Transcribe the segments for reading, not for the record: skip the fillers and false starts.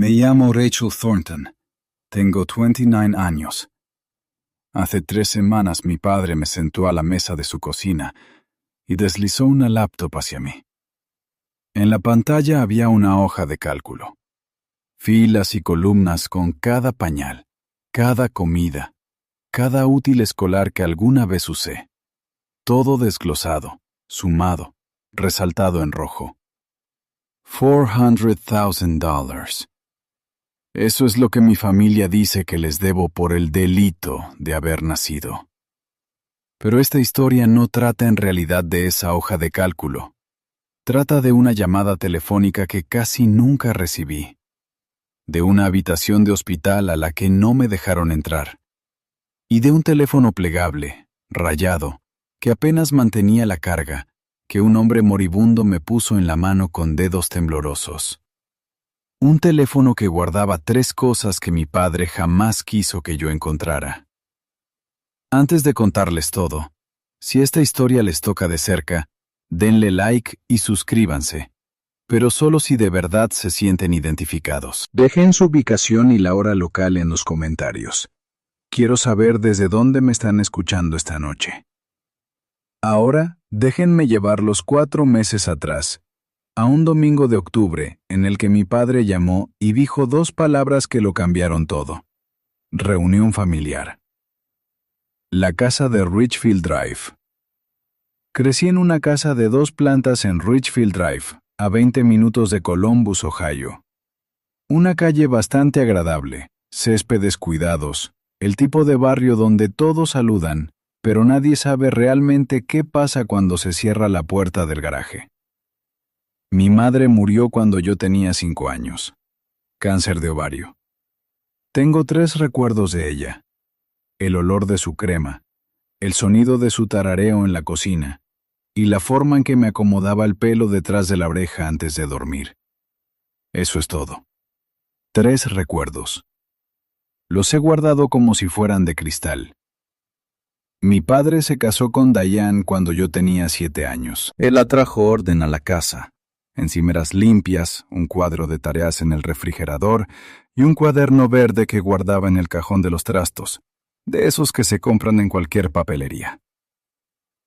Me llamo Rachel Thornton. Tengo 29 años. Hace 3 semanas mi padre me sentó a la mesa de su cocina y deslizó una laptop hacia mí. En la pantalla había una hoja de cálculo. Filas y columnas con cada pañal, cada comida, cada útil escolar que alguna vez usé. Todo desglosado, sumado, resaltado en rojo. $400,000. Eso es lo que mi familia dice que les debo por el delito de haber nacido. Pero esta historia no trata en realidad de esa hoja de cálculo. Trata de una llamada telefónica que casi nunca recibí. De una habitación de hospital a la que no me dejaron entrar. Y de un teléfono plegable, rayado, que apenas mantenía la carga, que un hombre moribundo me puso en la mano con dedos temblorosos. Un teléfono que guardaba 3 cosas que mi padre jamás quiso que yo encontrara. Antes de contarles todo, si esta historia les toca de cerca, denle like y suscríbanse, pero solo si de verdad se sienten identificados. Dejen su ubicación y la hora local en los comentarios. Quiero saber desde dónde me están escuchando esta noche. Ahora, déjenme llevarlos 4 meses atrás, a un domingo de octubre en el que mi padre llamó y dijo 2 palabras que lo cambiaron todo. Reunión familiar. La casa de Richfield Drive. Crecí en una casa de 2 plantas en Richfield Drive, a 20 minutos de Columbus, Ohio. Una calle bastante agradable, céspedes cuidados, el tipo de barrio donde todos saludan, pero nadie sabe realmente qué pasa cuando se cierra la puerta del garaje. Mi madre murió cuando yo tenía 5 años. Cáncer de ovario. Tengo 3 recuerdos de ella. El olor de su crema, el sonido de su tarareo en la cocina, y la forma en que me acomodaba el pelo detrás de la oreja antes de dormir. Eso es todo. 3 recuerdos. Los he guardado como si fueran de cristal. Mi padre se casó con Diane cuando yo tenía 7 años. Él atrajo orden a la casa. Encimeras limpias, un cuadro de tareas en el refrigerador y un cuaderno verde que guardaba en el cajón de los trastos, de esos que se compran en cualquier papelería.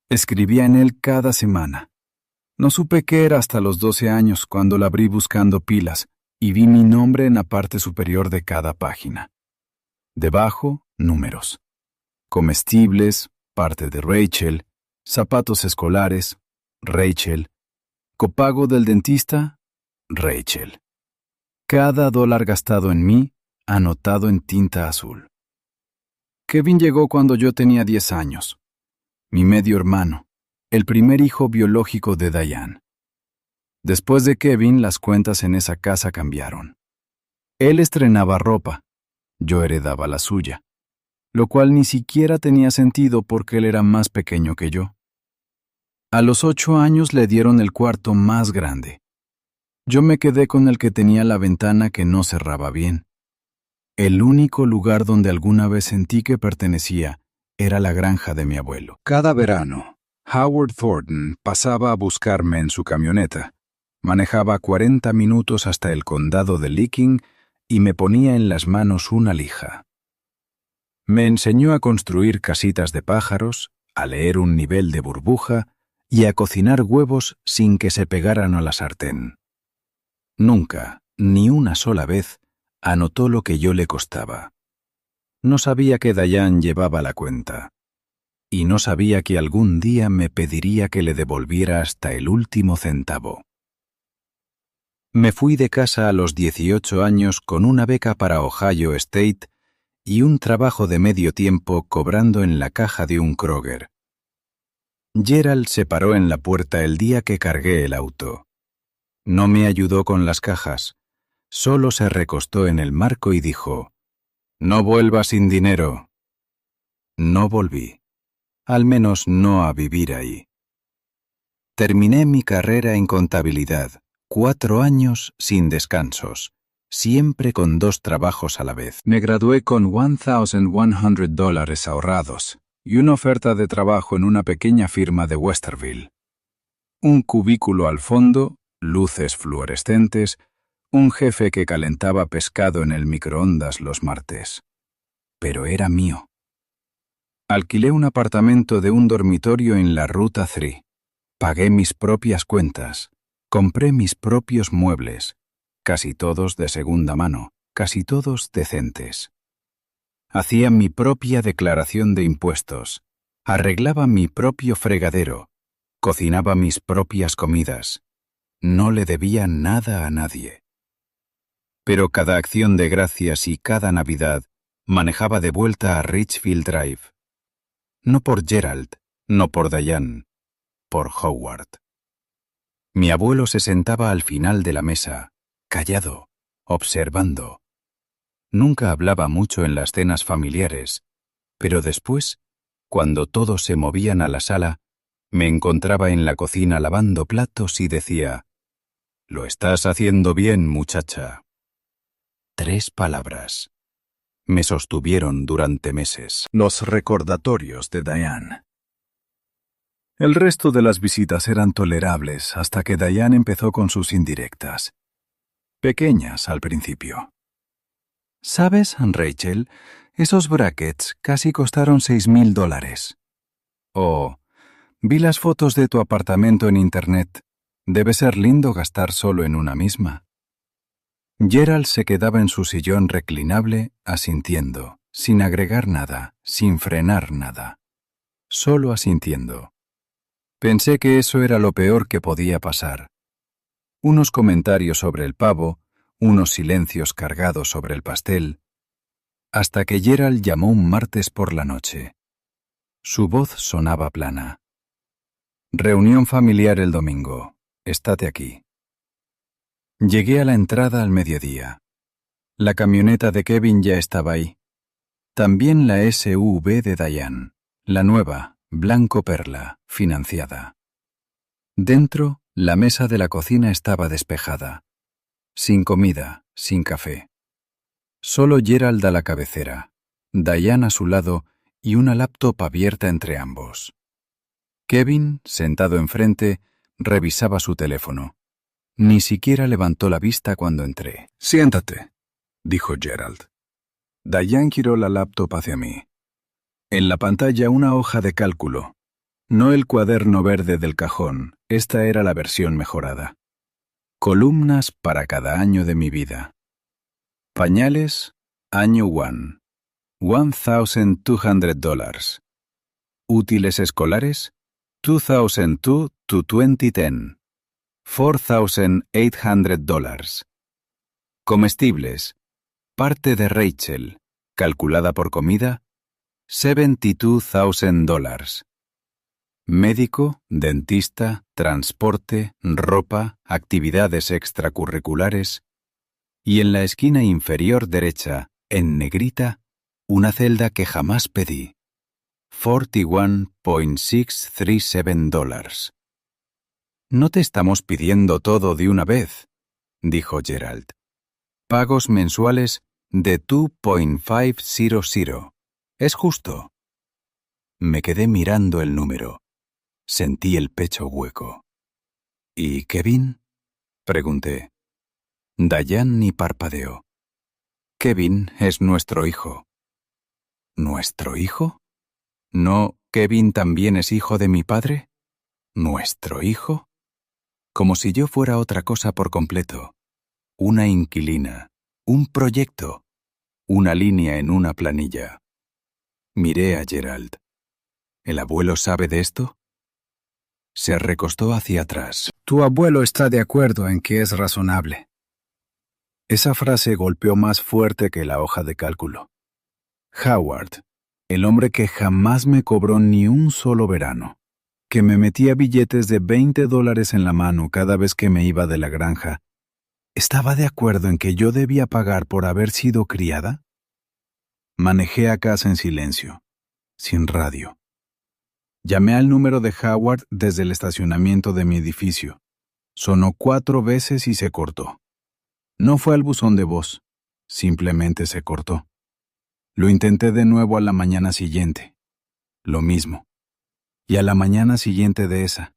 Escribía en él cada semana. No supe qué era hasta los 12 años cuando la abrí buscando pilas y vi mi nombre en la parte superior de cada página. Debajo, números. Comestibles, parte de Rachel, zapatos escolares, Rachel, copago del dentista, Rachel. Cada dólar gastado en mí, anotado en tinta azul. Kevin llegó cuando yo tenía 10 años. Mi medio hermano, el primer hijo biológico de Diane. Después de Kevin, las cuentas en esa casa cambiaron. Él estrenaba ropa, yo heredaba la suya, lo cual ni siquiera tenía sentido porque él era más pequeño que yo. A los 8 años le dieron el cuarto más grande. Yo me quedé con el que tenía la ventana que no cerraba bien. El único lugar donde alguna vez sentí que pertenecía era la granja de mi abuelo. Cada verano, Howard Thornton pasaba a buscarme en su camioneta. Manejaba 40 minutos hasta el condado de Licking y me ponía en las manos una lija. Me enseñó a construir casitas de pájaros, a leer un nivel de burbuja y a cocinar huevos sin que se pegaran a la sartén. Nunca, ni una sola vez, anotó lo que yo le costaba. No sabía que Diane llevaba la cuenta. Y no sabía que algún día me pediría que le devolviera hasta el último centavo. Me fui de casa a los 18 años con una beca para Ohio State y un trabajo de medio tiempo cobrando en la caja de un Kroger. Gerald se paró en la puerta el día que cargué el auto. No me ayudó con las cajas, solo se recostó en el marco y dijo: «No vuelvas sin dinero». No volví, al menos no a vivir ahí. Terminé mi carrera en contabilidad, 4 años sin descansos, siempre con 2 trabajos a la vez. Me gradué con $1,100 ahorrados y una oferta de trabajo en una pequeña firma de Westerville. Un cubículo al fondo, luces fluorescentes, Un jefe que calentaba pescado en el microondas los martes. Pero era mío. Alquilé un apartamento de un dormitorio en la Ruta 3. Pagué mis propias cuentas. Compré mis propios muebles. Casi todos de segunda mano, casi todos decentes. Hacía mi propia declaración de impuestos. Arreglaba mi propio fregadero. Cocinaba mis propias comidas. No le debía nada a nadie. Pero cada acción de gracias y cada Navidad manejaba de vuelta a Richfield Drive. No por Gerald, no por Diane, por Howard. Mi abuelo se sentaba al final de la mesa, callado, observando. Nunca hablaba mucho en las cenas familiares, pero después, cuando todos se movían a la sala, me encontraba en la cocina lavando platos y decía: «Lo estás haciendo bien, muchacha». 3 palabras. Me sostuvieron durante meses. Los recordatorios de Diane. El resto de las visitas eran tolerables hasta que Diane empezó con sus indirectas. Pequeñas al principio. ¿Sabes, Rachel? Esos brackets casi costaron $6,000. O, vi las fotos de tu apartamento en internet. Debe ser lindo gastar solo en una misma. Gerald se quedaba en su sillón reclinable, asintiendo, sin agregar nada, sin frenar nada. Solo asintiendo. Pensé que eso era lo peor que podía pasar. Unos comentarios sobre el pavo, unos silencios cargados sobre el pastel, hasta que Gerald llamó un martes por la noche. Su voz sonaba plana. Reunión familiar el domingo. Estate aquí. Llegué a la entrada al mediodía. La camioneta de Kevin ya estaba ahí. También la SUV de Diane, la nueva, blanco perla, financiada. Dentro, la mesa de la cocina estaba despejada. Sin comida, sin café. Solo Gerald a la cabecera, Diane a su lado y una laptop abierta entre ambos. Kevin, sentado enfrente, revisaba su teléfono. Ni siquiera levantó la vista cuando entré. «Siéntate», dijo Gerald. Diane giró la laptop hacia mí. En la pantalla una hoja de cálculo. No el cuaderno verde del cajón, esta era la versión mejorada. Columnas para cada año de mi vida. Pañales, año 1. $1,200. Útiles escolares, 2002 to 2010. $4,800. Comestibles, parte de Rachel, calculada por comida, $72,000. Médico, dentista, transporte, ropa, actividades extracurriculares, y en la esquina inferior derecha, en negrita, una celda que jamás pedí. $41,637. «No te estamos pidiendo todo de una vez», dijo Gerald. «Pagos mensuales de $2,500. Es justo». Me quedé mirando el número. Sentí el pecho hueco. «¿Y Kevin?», pregunté. Diane ni parpadeó. «Kevin es nuestro hijo». «¿Nuestro hijo? ¿No, Kevin también es hijo de mi padre? ¿Nuestro hijo?» Como si yo fuera otra cosa por completo. Una inquilina, un proyecto, una línea en una planilla. Miré a Gerald. ¿El abuelo sabe de esto? Se recostó hacia atrás. «Tu abuelo está de acuerdo en que es razonable». Esa frase golpeó más fuerte que la hoja de cálculo. Howard, el hombre que jamás me cobró ni un solo verano, que me metía billetes de $20 en la mano cada vez que me iba de la granja, ¿estaba de acuerdo en que yo debía pagar por haber sido criada? Manejé a casa en silencio, sin radio. Llamé al número de Howard desde el estacionamiento de mi edificio. Sonó 4 veces y se cortó. No fue al buzón de voz, simplemente se cortó. Lo intenté de nuevo a la mañana siguiente. Lo mismo. Y a la mañana siguiente de esa.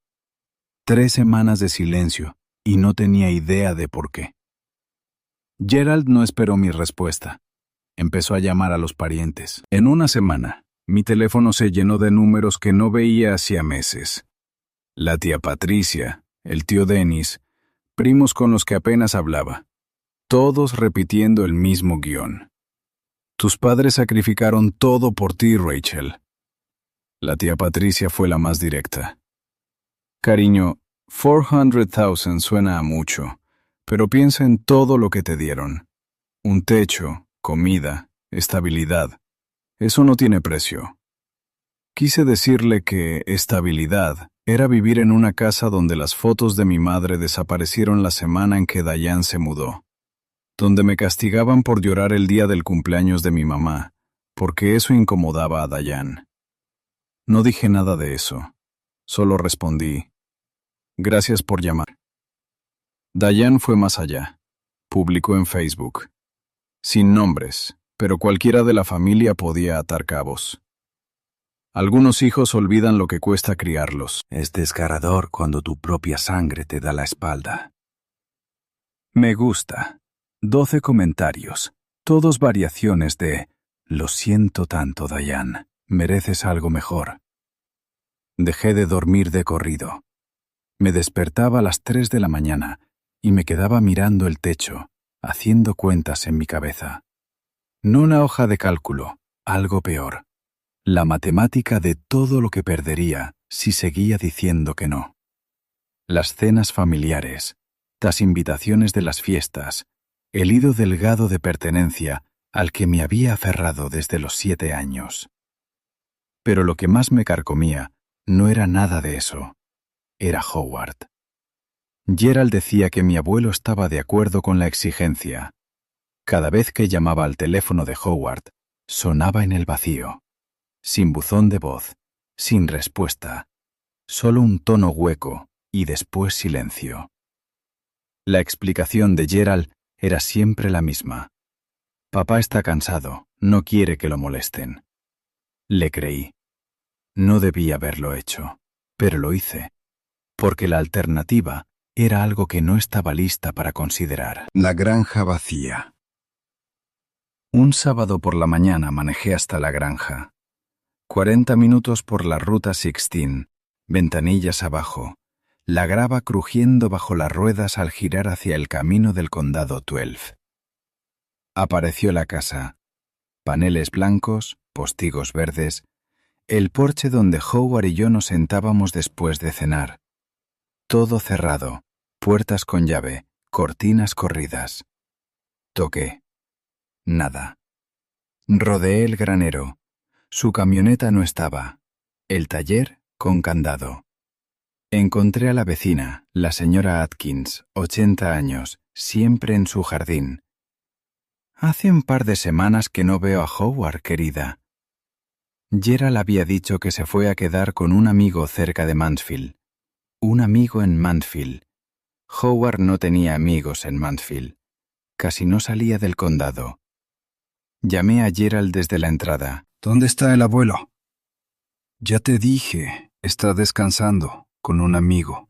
3 semanas de silencio, y no tenía idea de por qué. Gerald no esperó mi respuesta. Empezó a llamar a los parientes. En una semana, mi teléfono se llenó de números que no veía hacía meses. La tía Patricia, el tío Dennis, primos con los que apenas hablaba. Todos repitiendo el mismo guión. Tus padres sacrificaron todo por ti, Rachel. La tía Patricia fue la más directa. Cariño, 400,000 suena a mucho, pero piensa en todo lo que te dieron. Un techo, comida, estabilidad. Eso no tiene precio. Quise decirle que estabilidad era vivir en una casa donde las fotos de mi madre desaparecieron la semana en que Diane se mudó, donde me castigaban por llorar el día del cumpleaños de mi mamá, porque eso incomodaba a Diane. No dije nada de eso, solo respondí, gracias por llamar. Diane fue más allá. Publicó en Facebook. Sin nombres, pero cualquiera de la familia podía atar cabos. Algunos hijos olvidan lo que cuesta criarlos. Es desgarrador cuando tu propia sangre te da la espalda. Me gusta. 12 comentarios, todos variaciones de lo siento tanto, Diane, mereces algo mejor. Dejé de dormir de corrido. Me despertaba a las 3 de la mañana y me quedaba mirando el techo, haciendo cuentas en mi cabeza. No una hoja de cálculo, algo peor. La matemática de todo lo que perdería si seguía diciendo que no. Las cenas familiares, las invitaciones de las fiestas, el hilo delgado de pertenencia al que me había aferrado desde los 7 años. Pero lo que más me carcomía no era nada de eso. Era Howard. Gerald decía que mi abuelo estaba de acuerdo con la exigencia. Cada vez que llamaba al teléfono de Howard, sonaba en el vacío. Sin buzón de voz, sin respuesta, solo un tono hueco y después silencio. La explicación de Gerald era siempre la misma. Papá está cansado, no quiere que lo molesten. Le creí. No debía haberlo hecho, pero lo hice, porque la alternativa era algo que no estaba lista para considerar. La granja vacía. Un sábado por la mañana manejé hasta la granja. 40 minutos por la ruta 16, ventanillas abajo, la grava crujiendo bajo las ruedas al girar hacia el camino del condado 12. Apareció la casa. Paneles blancos, postigos verdes, el porche donde Howard y yo nos sentábamos después de cenar. Todo cerrado, puertas con llave, cortinas corridas. Toqué. Nada. Rodeé el granero. Su camioneta no estaba. El taller con candado. Encontré a la vecina, la señora Atkins, 80 años, siempre en su jardín. Hace un par de semanas que no veo a Howard, querida. Gerald había dicho que se fue a quedar con un amigo cerca de Mansfield. Un amigo en Mansfield. Howard no tenía amigos en Mansfield. Casi no salía del condado. Llamé a Gerald desde la entrada. ¿Dónde está el abuelo? Ya te dije, está descansando con un amigo.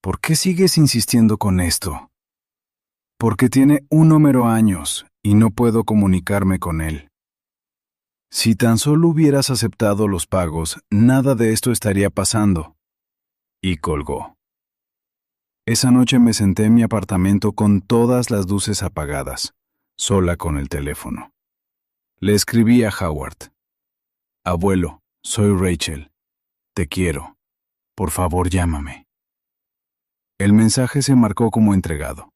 ¿Por qué sigues insistiendo con esto? Porque tiene un número años y no puedo comunicarme con él. Si tan solo hubieras aceptado los pagos, nada de esto estaría pasando. Y colgó. Esa noche me senté en mi apartamento con todas las luces apagadas, sola con el teléfono. Le escribí a Howard. Abuelo, soy Rachel. Te quiero. Por favor, llámame. El mensaje se marcó como entregado,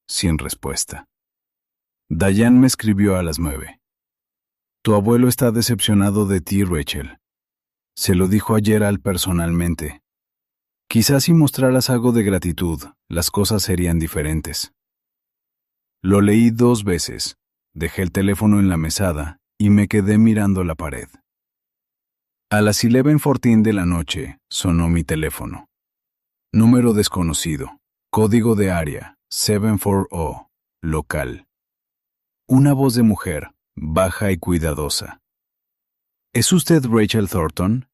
sin respuesta. Diane me escribió a las 9. Tu abuelo está decepcionado de ti, Rachel. Se lo dijo a Gerald personalmente. Quizás si mostraras algo de gratitud, las cosas serían diferentes. Lo leí 2 veces, dejé el teléfono en la mesada y me quedé mirando la pared. A las 11:14 de la noche sonó mi teléfono. Número desconocido, código de área 740, local. Una voz de mujer, baja y cuidadosa. ¿Es usted Rachel Thornton?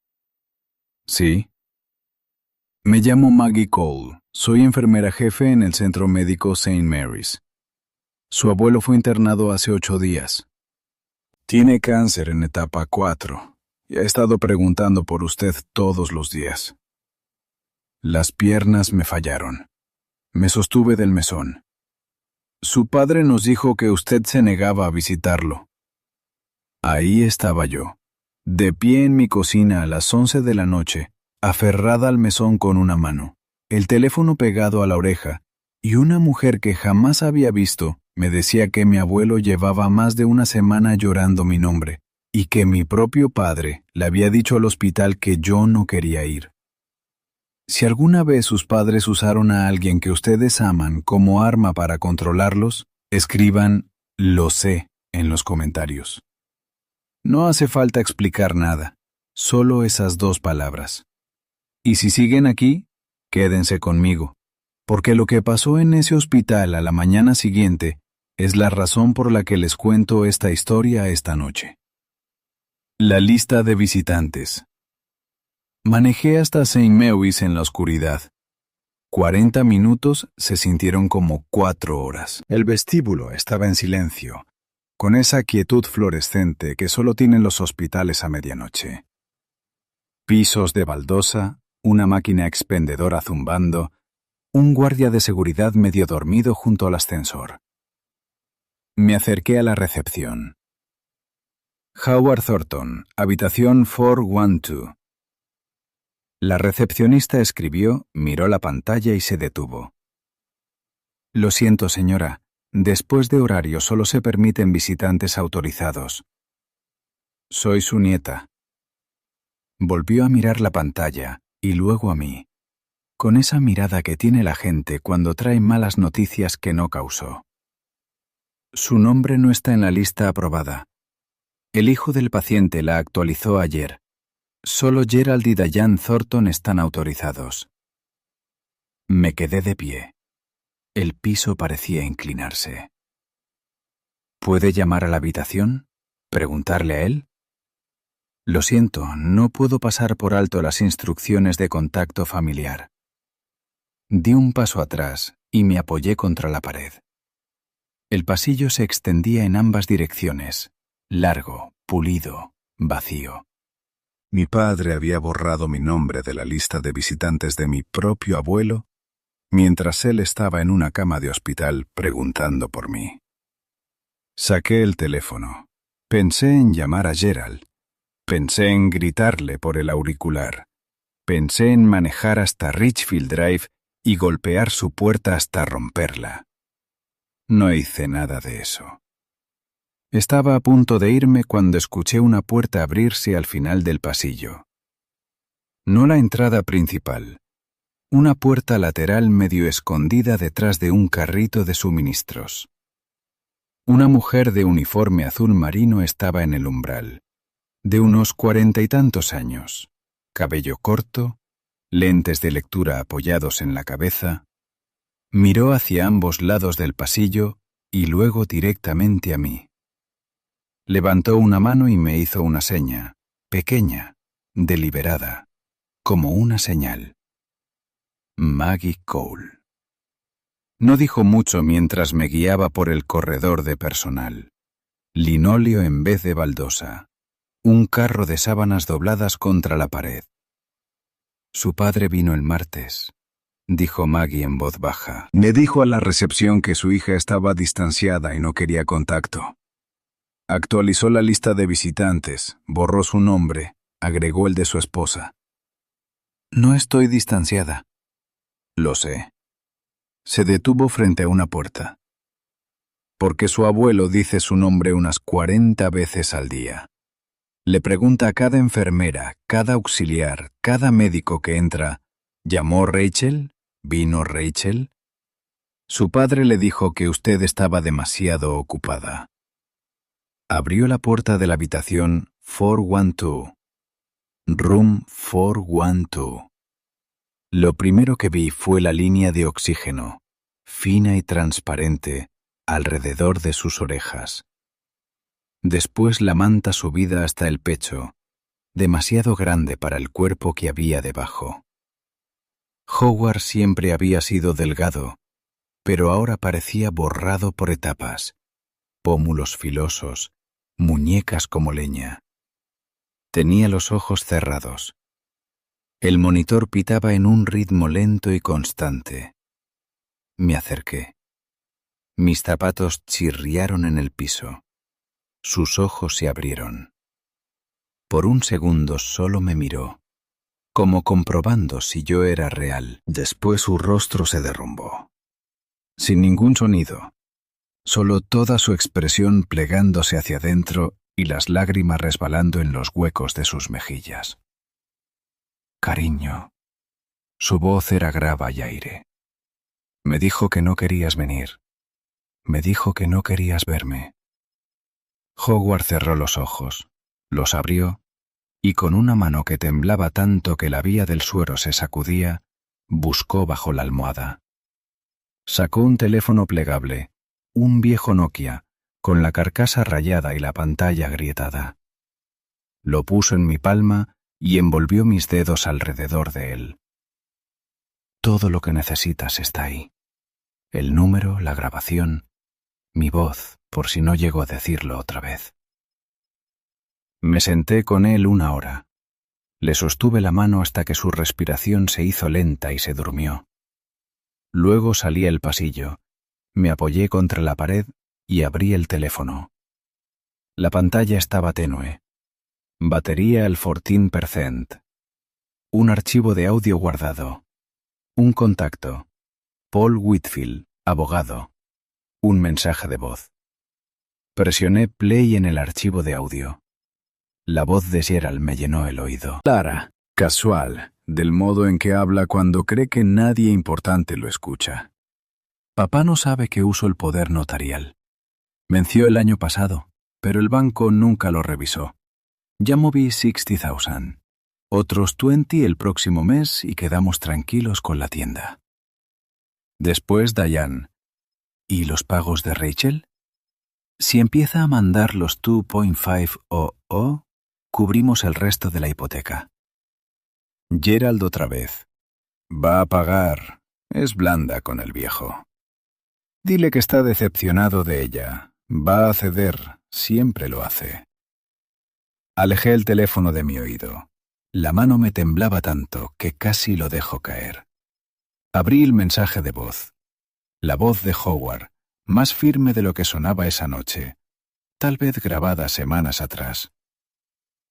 Sí. Me llamo Maggie Cole. Soy enfermera jefe en el centro médico St. Mary's. Su abuelo fue internado hace 8 días. Tiene cáncer en etapa 4 y ha estado preguntando por usted todos los días. Las piernas me fallaron. Me sostuve del mesón. Su padre nos dijo que usted se negaba a visitarlo. Ahí estaba yo, de pie en mi cocina a las 11 de la noche, aferrada al mesón con una mano, el teléfono pegado a la oreja, y una mujer que jamás había visto me decía que mi abuelo llevaba más de una semana llorando mi nombre, y que mi propio padre le había dicho al hospital que yo no quería ir. Si alguna vez sus padres usaron a alguien que ustedes aman como arma para controlarlos, escriban "lo sé" en los comentarios. No hace falta explicar nada, solo esas 2 palabras. Y si siguen aquí, quédense conmigo, porque lo que pasó en ese hospital a la mañana siguiente es la razón por la que les cuento esta historia esta noche. La lista de visitantes. Manejé hasta St. Mary's en la oscuridad. 40 minutos se sintieron como 4 horas. El vestíbulo estaba en silencio, con esa quietud fluorescente que solo tienen los hospitales a medianoche. Pisos de baldosa, una máquina expendedora zumbando, un guardia de seguridad medio dormido junto al ascensor. Me acerqué a la recepción. Howard Thornton, habitación 412. La recepcionista escribió, miró la pantalla y se detuvo. Lo siento, señora. Después de horario solo se permiten visitantes autorizados. Soy su nieta. Volvió a mirar la pantalla y luego a mí, con esa mirada que tiene la gente cuando trae malas noticias que no causó. Su nombre no está en la lista aprobada. El hijo del paciente la actualizó ayer. Solo Gerald y Diane Thornton están autorizados. Me quedé de pie. El piso parecía inclinarse. ¿Puede llamar a la habitación? ¿Preguntarle a él? Lo siento, no puedo pasar por alto las instrucciones de contacto familiar. Di un paso atrás y me apoyé contra la pared. El pasillo se extendía en ambas direcciones, largo, pulido, vacío. Mi padre había borrado mi nombre de la lista de visitantes de mi propio abuelo mientras él estaba en una cama de hospital preguntando por mí. Saqué el teléfono. Pensé en llamar a Gerald. Pensé en gritarle por el auricular. Pensé en manejar hasta Richfield Drive y golpear su puerta hasta romperla. No hice nada de eso. Estaba a punto de irme cuando escuché una puerta abrirse al final del pasillo. No la entrada principal. Una puerta lateral medio escondida detrás de un carrito de suministros. Una mujer de uniforme azul marino estaba en el umbral, de unos 40 y tantos años, cabello corto, lentes de lectura apoyados en la cabeza. Miró hacia ambos lados del pasillo y luego directamente a mí. Levantó una mano y me hizo una seña, pequeña, deliberada, como una señal. Maggie Cole. No dijo mucho mientras me guiaba por el corredor de personal. Linóleo en vez de baldosa. Un carro de sábanas dobladas contra la pared. Su padre vino el martes, dijo Maggie en voz baja. Me dijo a la recepción que su hija estaba distanciada y no quería contacto. Actualizó la lista de visitantes, borró su nombre, agregó el de su esposa. No estoy distanciada. Lo sé. Se detuvo frente a una puerta. Porque su abuelo dice su nombre unas 40 veces al día. Le pregunta a cada enfermera, cada auxiliar, cada médico que entra, ¿llamó Rachel? ¿Vino Rachel? Su padre le dijo que usted estaba demasiado ocupada. Abrió la puerta de la habitación 412. Room 412. Lo primero que vi fue la línea de oxígeno, fina y transparente, alrededor de sus orejas. Después la manta subida hasta el pecho, demasiado grande para el cuerpo que había debajo. Howard siempre había sido delgado, pero ahora parecía borrado por etapas. Pómulos filosos, muñecas como leña. Tenía los ojos cerrados. El monitor pitaba en un ritmo lento y constante. Me acerqué. Mis zapatos chirriaron en el piso. Sus ojos se abrieron. Por un segundo solo me miró, como comprobando si yo era real. Después su rostro se derrumbó. Sin ningún sonido, solo toda su expresión plegándose hacia adentro y las lágrimas resbalando en los huecos de sus mejillas. Cariño. Su voz era grave y aire. Me dijo que no querías venir. Me dijo que no querías verme. Howard cerró los ojos, los abrió, y con una mano que temblaba tanto que la vía del suero se sacudía, buscó bajo la almohada. Sacó un teléfono plegable, un viejo Nokia, con la carcasa rayada y la pantalla agrietada. Lo puso en mi palma y envolvió mis dedos alrededor de él. Todo lo que necesitas está ahí. El número, la grabación, mi voz, por si no llego a decirlo otra vez. Me senté con él 1 hora. Le sostuve la mano hasta que su respiración se hizo lenta y se durmió. Luego salí al pasillo, me apoyé contra la pared y abrí el teléfono. La pantalla estaba tenue. Batería al 14%. Un archivo de audio guardado. Un contacto. Paul Whitfield, abogado. Un mensaje de voz. Presioné play en el archivo de audio. La voz de Gerald me llenó el oído. Clara, casual, del modo en que habla cuando cree que nadie importante lo escucha. Papá no sabe que uso el poder notarial. Venció el año pasado, pero el banco nunca lo revisó. Ya moví 60,000. Otros 20 el próximo mes y quedamos tranquilos con la tienda. Después Diane. ¿Y los pagos de Rachel? Si empieza a mandar los 2.500, cubrimos el resto de la hipoteca. Gerald otra vez. Va a pagar. Es blanda con el viejo. Dile que está decepcionado de ella. Va a ceder. Siempre lo hace. Alejé el teléfono de mi oído. La mano me temblaba tanto que casi lo dejo caer. Abrí el mensaje de voz. La voz de Howard, más firme de lo que sonaba esa noche, tal vez grabada semanas atrás.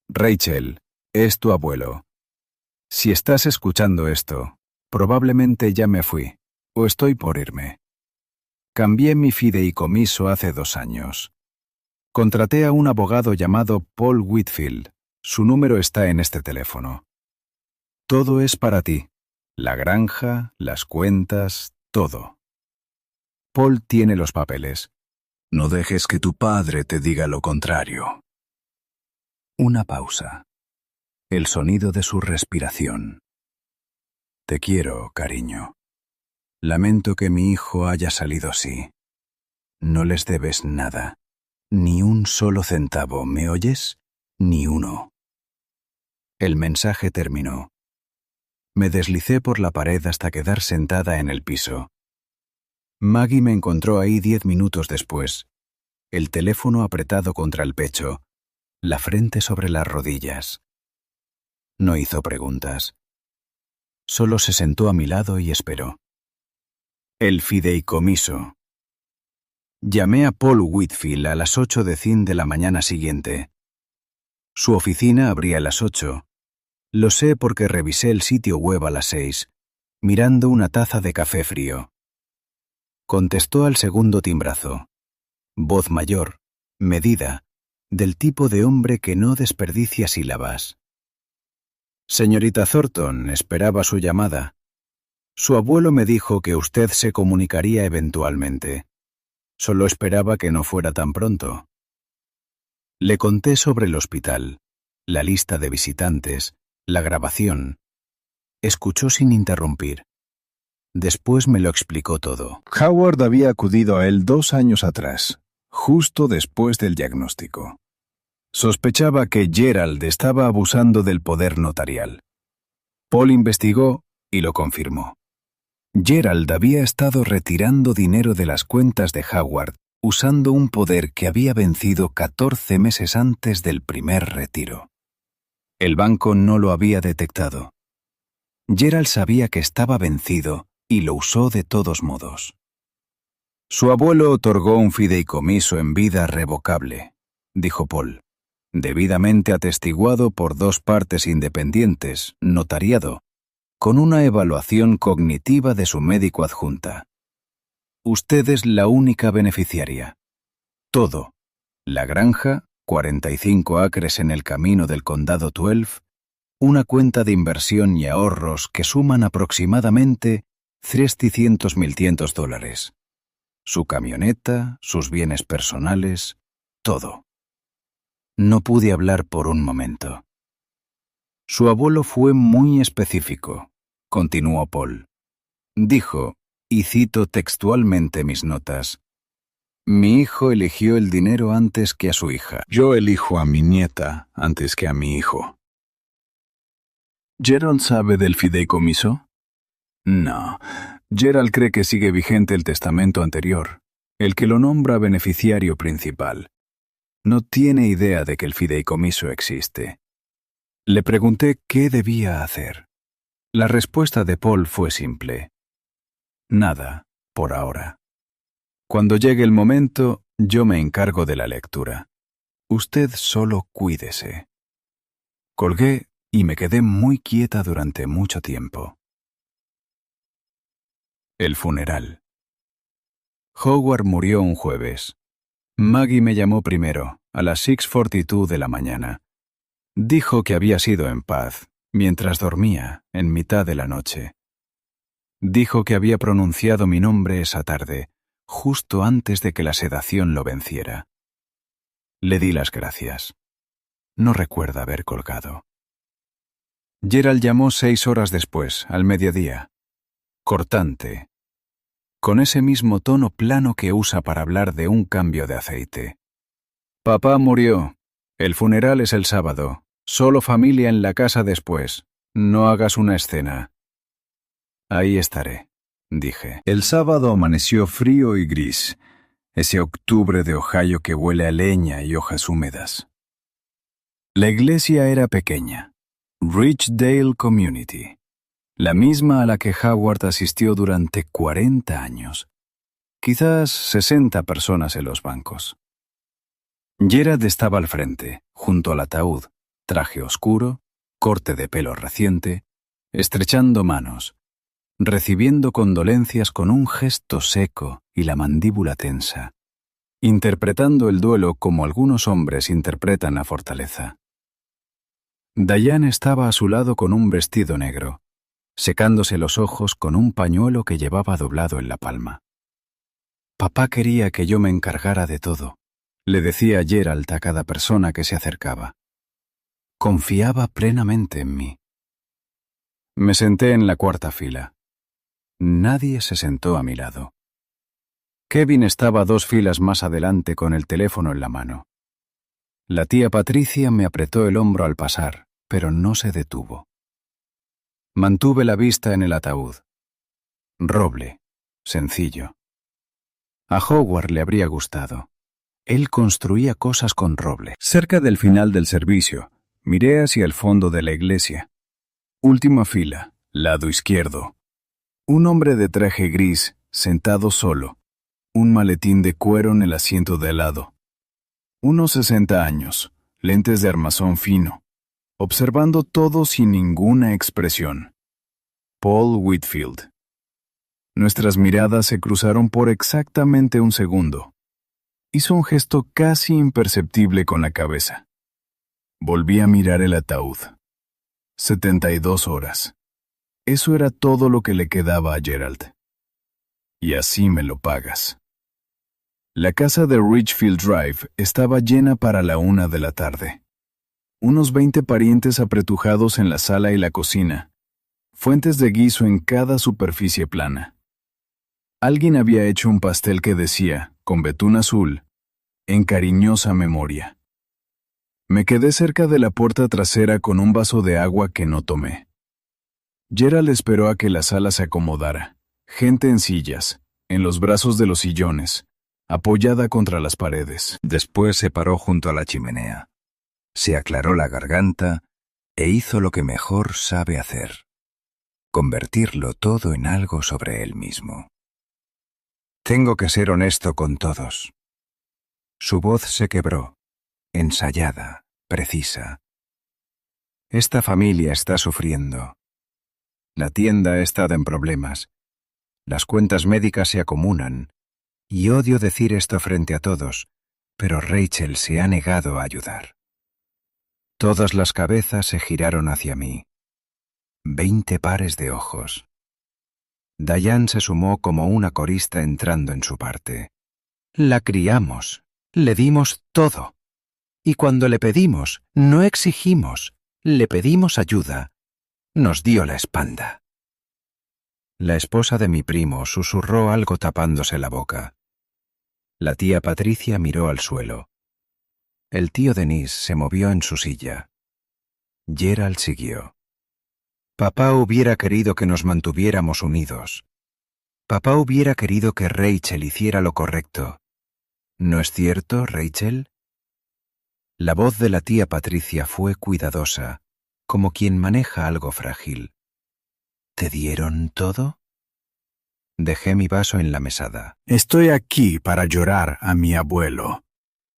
Rachel, es tu abuelo. Si estás escuchando esto, probablemente ya me fui, o estoy por irme. Cambié mi fideicomiso hace 2 años. Contraté a un abogado llamado Paul Whitfield. Su número está en este teléfono. Todo es para ti. La granja, las cuentas, todo. Paul tiene los papeles. No dejes que tu padre te diga lo contrario. Una pausa. El sonido de su respiración. Te quiero, cariño. Lamento que mi hijo haya salido así. No les debes nada. Ni un solo centavo, ¿me oyes? Ni uno. El mensaje terminó. Me deslicé por la pared hasta quedar sentada en el piso. Maggie me encontró ahí 10 minutos después, el teléfono apretado contra el pecho, la frente sobre las rodillas. No hizo preguntas. Solo se sentó a mi lado y esperó. El fideicomiso. Llamé a Paul Whitfield a las 8:00 de la mañana siguiente. Su oficina abría a las 8. Lo sé porque revisé el sitio web a las 6, mirando una taza de café frío. Contestó al segundo timbrazo. Voz mayor, medida, del tipo de hombre que no desperdicia sílabas. Señorita Thornton, esperaba su llamada. Su abuelo me dijo que usted se comunicaría eventualmente. Solo esperaba que no fuera tan pronto. Le conté sobre el hospital, la lista de visitantes, la grabación. Escuchó sin interrumpir. Después me lo explicó todo. Howard había acudido a él 2 años atrás, justo después del diagnóstico. Sospechaba que Gerald estaba abusando del poder notarial. Paul investigó y lo confirmó. Gerald había estado retirando dinero de las cuentas de Howard usando un poder que había vencido 14 meses antes del primer retiro. El banco no lo había detectado. Gerald sabía que estaba vencido y lo usó de todos modos. Su abuelo otorgó un fideicomiso en vida revocable, dijo Paul, debidamente atestiguado por dos partes independientes, notariado, con una evaluación cognitiva de su médico adjunta. Usted es la única beneficiaria. Todo, la granja, 45 acres en el camino del condado 12, una cuenta de inversión y ahorros que suman aproximadamente $300.000, su camioneta, sus bienes personales, todo. No pude hablar por un momento. Su abuelo fue muy específico, continuó Paul. Dijo, y cito textualmente mis notas, «Mi hijo eligió el dinero antes que a su hija. Yo elijo a mi nieta antes que a mi hijo». ¿Gerald sabe del fideicomiso? No. Gerald cree que sigue vigente el testamento anterior, el que lo nombra beneficiario principal. No tiene idea de que el fideicomiso existe. Le pregunté qué debía hacer. La respuesta de Paul fue simple. Nada, por ahora. Cuando llegue el momento, yo me encargo de la lectura. Usted solo cuídese. Colgué y me quedé muy quieta durante mucho tiempo. El funeral. Howard murió un jueves. Maggie me llamó primero, a las 6:42 de la mañana. Dijo que había sido en paz, mientras dormía, en mitad de la noche. Dijo que había pronunciado mi nombre esa tarde, justo antes de que la sedación lo venciera. Le di las gracias. No recuerda haber colgado. Gerald llamó 6 horas después, al mediodía. Cortante. Con ese mismo tono plano que usa para hablar de un cambio de aceite. Papá murió. El funeral es el sábado. Solo familia en la casa después. No hagas una escena. Ahí estaré, dije. El sábado amaneció frío y gris. Ese octubre de Ohio que huele a leña y hojas húmedas. La iglesia era pequeña. Richdale Community. La misma a la que Howard asistió durante 40 años. Quizás 60 personas en los bancos. Gerald estaba al frente, junto al ataúd, traje oscuro, corte de pelo reciente, estrechando manos, recibiendo condolencias con un gesto seco y la mandíbula tensa, interpretando el duelo como algunos hombres interpretan la fortaleza. Diane estaba a su lado con un vestido negro, secándose los ojos con un pañuelo que llevaba doblado en la palma. Papá quería que yo me encargara de todo, le decía Gerald a cada persona que se acercaba. Confiaba plenamente en mí. Me senté en la cuarta fila. Nadie se sentó a mi lado. Kevin estaba 2 filas más adelante con el teléfono en la mano. La tía Patricia me apretó el hombro al pasar, pero no se detuvo. Mantuve la vista en el ataúd. Roble, sencillo. A Howard le habría gustado. Él construía cosas con roble. Cerca del final del servicio, miré hacia el fondo de la iglesia. Última fila, lado izquierdo. Un hombre de traje gris, sentado solo. Un maletín de cuero en el asiento de al lado. Unos 60 años, lentes de armazón fino. Observando todo sin ninguna expresión. Paul Whitfield. Nuestras miradas se cruzaron por exactamente un segundo. Hizo un gesto casi imperceptible con la cabeza. Volví a mirar el ataúd. 72 horas. Eso era todo lo que le quedaba a Gerald. Y así me lo pagas. La casa de Richfield Drive estaba llena para la 1 de la tarde. Unos 20 parientes apretujados en la sala y la cocina. Fuentes de guiso en cada superficie plana. Alguien había hecho un pastel que decía, con betún azul, en cariñosa memoria. Me quedé cerca de la puerta trasera con un vaso de agua que no tomé. Gerald esperó a que la sala se acomodara, Gente en sillas, en los brazos de los sillones, apoyada contra las paredes. Después se paró junto a la chimenea. Se aclaró la garganta e hizo lo que mejor sabe hacer: convertirlo todo en algo sobre él mismo. Tengo que ser honesto con todos. Su voz se quebró, ensayada, precisa. Esta familia está sufriendo. La tienda ha estado en problemas. Las cuentas médicas se acumulan. Y odio decir esto frente a todos, pero Rachel se ha negado a ayudar. Todas las cabezas se giraron hacia mí. 20 pares de ojos. Diane se sumó como una corista entrando en su parte. La criamos, le dimos todo. Y cuando le pedimos, no exigimos, le pedimos ayuda, nos dio la espalda. La esposa de mi primo susurró algo tapándose la boca. La tía Patricia miró al suelo. El tío Denis se movió en su silla. Gerald siguió. Papá hubiera querido que nos mantuviéramos unidos. Papá hubiera querido que Rachel hiciera lo correcto. ¿No es cierto, Rachel? La voz de la tía Patricia fue cuidadosa, como quien maneja algo frágil. ¿Te dieron todo? Dejé mi vaso en la mesada. Estoy aquí para llorar a mi abuelo,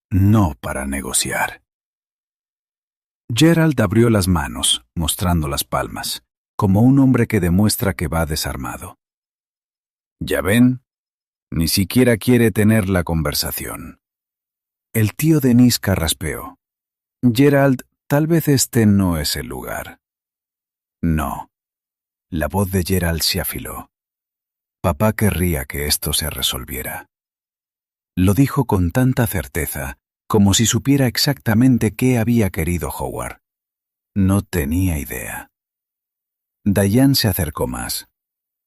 no para negociar. Gerald abrió las manos, mostrando las palmas, como un hombre que demuestra que va desarmado. ¿Ya ven? Ni siquiera quiere tener la conversación. El tío Denis carraspeó. Gerald, tal vez este no es el lugar. No. La voz de Gerald se afiló. Papá querría que esto se resolviera. Lo dijo con tanta certeza, como si supiera exactamente qué había querido Howard. No tenía idea. Diane se acercó más.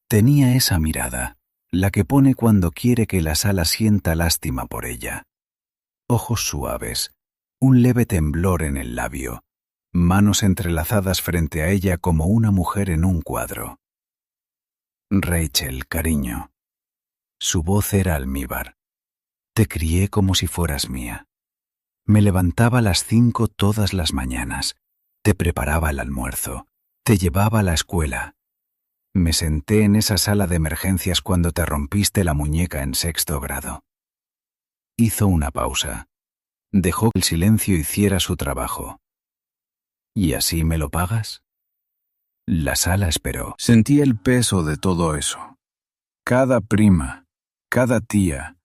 Tenía esa mirada, la que pone cuando quiere que la sala sienta lástima por ella. Ojos suaves, un leve temblor en el labio, manos entrelazadas frente a ella como una mujer en un cuadro. Rachel, cariño. Su voz era almíbar. Te crié como si fueras mía. Me levantaba a las 5 todas las mañanas, te preparaba el almuerzo, te llevaba a la escuela. Me senté en esa sala de emergencias cuando te rompiste la muñeca en 6º grado. Hizo una pausa. Dejó que el silencio hiciera su trabajo. ¿Y así me lo pagas? La sala esperó. Sentí el peso de todo eso. Cada prima, cada tía,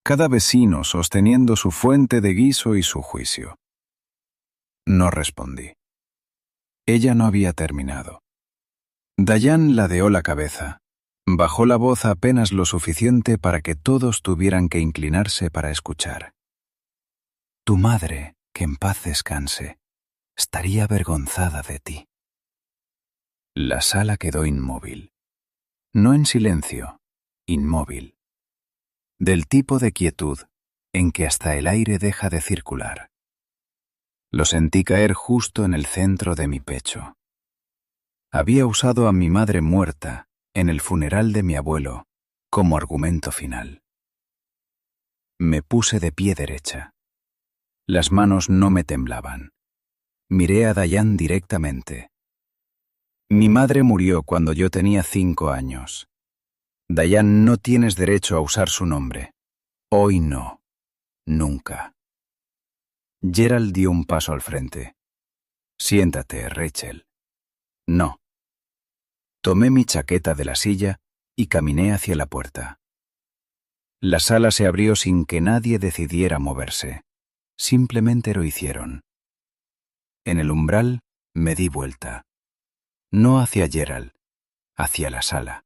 cada vecino sosteniendo su fuente de guiso y su juicio. No respondí. Ella no había terminado. Diane ladeó la cabeza. Bajó la voz apenas lo suficiente para que todos tuvieran que inclinarse para escuchar. Tu madre, que en paz descanse, estaría avergonzada de ti. La sala quedó inmóvil. No en silencio, inmóvil. Del tipo de quietud en que hasta el aire deja de circular. Lo sentí caer justo en el centro de mi pecho. Había usado a mi madre muerta en el funeral de mi abuelo como argumento final. Me puse de pie derecha. Las manos no me temblaban. Miré a Diane directamente. Mi madre murió cuando yo tenía 5 años. Diane, no tienes derecho a usar su nombre. Hoy no. Nunca. Gerald dio un paso al frente. Siéntate, Rachel. No. Tomé mi chaqueta de la silla y caminé hacia la puerta. La sala se abrió sin que nadie decidiera moverse. Simplemente lo hicieron. En el umbral me di vuelta. No hacia Gerald, hacia la sala.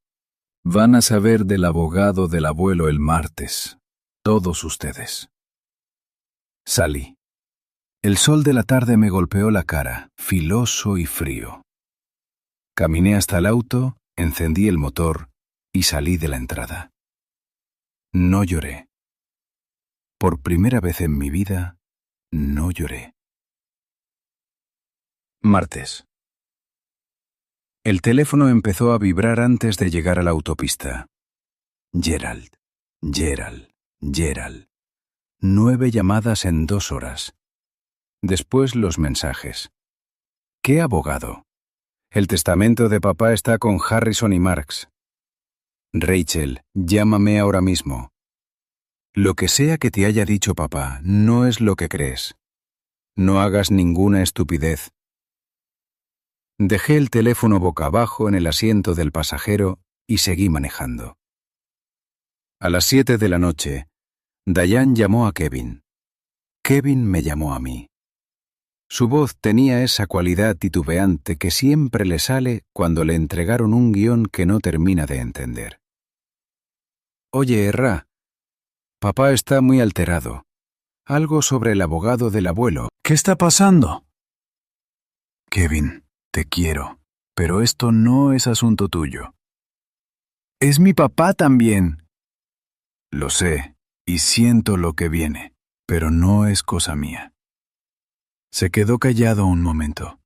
Van a saber del abogado del abuelo el martes, todos ustedes. Salí. El sol de la tarde me golpeó la cara, filoso y frío. Caminé hasta el auto, encendí el motor y salí de la entrada. No lloré. Por primera vez en mi vida, no lloré. Martes. El teléfono empezó a vibrar antes de llegar a la autopista. Gerald, Gerald, Gerald. 9 llamadas en 2 horas. Después los mensajes. ¿Qué abogado? El testamento de papá está con Harrison y Marks. Rachel, llámame ahora mismo. Lo que sea que te haya dicho papá, no es lo que crees. No hagas ninguna estupidez. Dejé el teléfono boca abajo en el asiento del pasajero y seguí manejando. A las 7 de la noche, Diane llamó a Kevin. Kevin me llamó a mí. Su voz tenía esa cualidad titubeante que siempre le sale cuando le entregaron un guión que no termina de entender. Oye, Ra, papá está muy alterado. Algo sobre el abogado del abuelo. ¿Qué está pasando? Kevin, te quiero, pero esto no es asunto tuyo. Es mi papá también. Lo sé, y siento lo que viene, pero no es cosa mía. Se quedó callado un momento.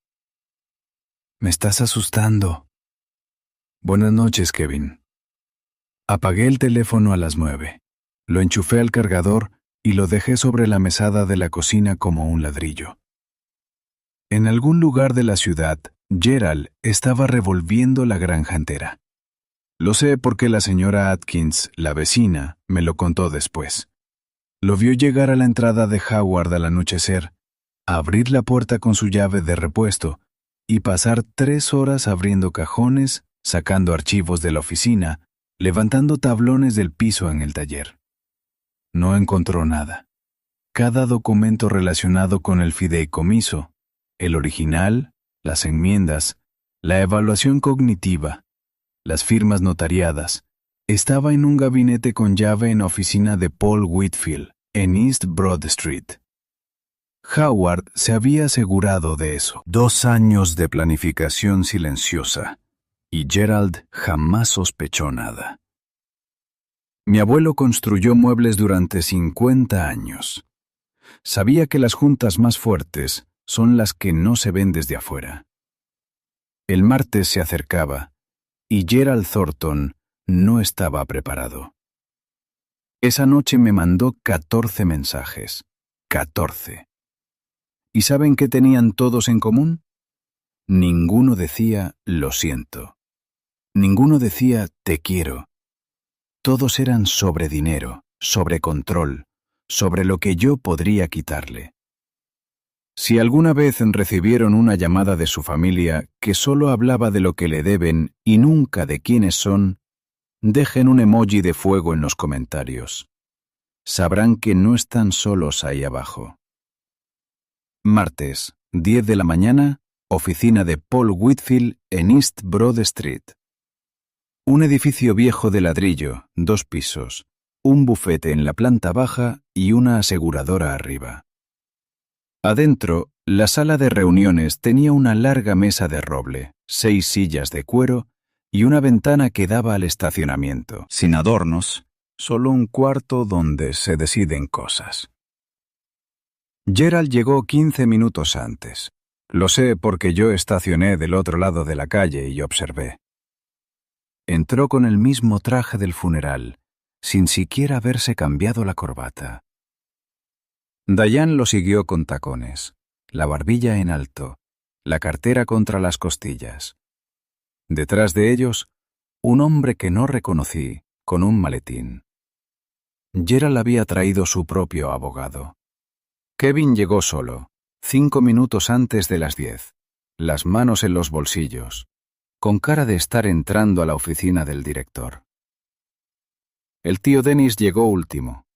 Me estás asustando. Buenas noches, Kevin. Apagué el teléfono a las 9. Lo enchufé al cargador y lo dejé sobre la mesada de la cocina como un ladrillo. En algún lugar de la ciudad, Gerald estaba revolviendo la granja entera. Lo sé porque la señora Atkins, la vecina, me lo contó después. Lo vio llegar a la entrada de Howard al anochecer, abrir la puerta con su llave de repuesto y pasar 3 horas abriendo cajones, sacando archivos de la oficina, levantando tablones del piso en el taller. No encontró nada. Cada documento relacionado con el fideicomiso, el original, las enmiendas, la evaluación cognitiva, las firmas notariadas, estaba en un gabinete con llave en la oficina de Paul Whitfield, en East Broad Street. Howard se había asegurado de eso. 2 años de planificación silenciosa, y Gerald jamás sospechó nada. Mi abuelo construyó muebles durante 50 años. Sabía que las juntas más fuertes son las que no se ven desde afuera. El martes se acercaba, y Gerald Thornton no estaba preparado. Esa noche me mandó 14 mensajes. 14. ¿Y saben qué tenían todos en común? Ninguno decía lo siento. Ninguno decía te quiero. Todos eran sobre dinero, sobre control, sobre lo que yo podría quitarle. Si alguna vez recibieron una llamada de su familia que solo hablaba de lo que le deben y nunca de quiénes son, dejen un emoji de fuego en los comentarios. Sabrán que no están solos ahí abajo. Martes, 10 de la mañana, oficina de Paul Whitfield en East Broad Street. Un edificio viejo de ladrillo, 2 pisos, un bufete en la planta baja y una aseguradora arriba. Adentro, la sala de reuniones tenía una larga mesa de roble, 6 sillas de cuero y una ventana que daba al estacionamiento. Sin adornos, solo un cuarto donde se deciden cosas. Gerald llegó 15 minutos antes. Lo sé porque yo estacioné del otro lado de la calle y observé. Entró con el mismo traje del funeral, sin siquiera haberse cambiado la corbata. Diane lo siguió con tacones, la barbilla en alto, la cartera contra las costillas. Detrás de ellos, un hombre que no reconocí, con un maletín. Gerald había traído su propio abogado. Kevin llegó solo, 5 minutos antes de las 10, las manos en los bolsillos, con cara de estar entrando a la oficina del director. El tío Dennis llegó último.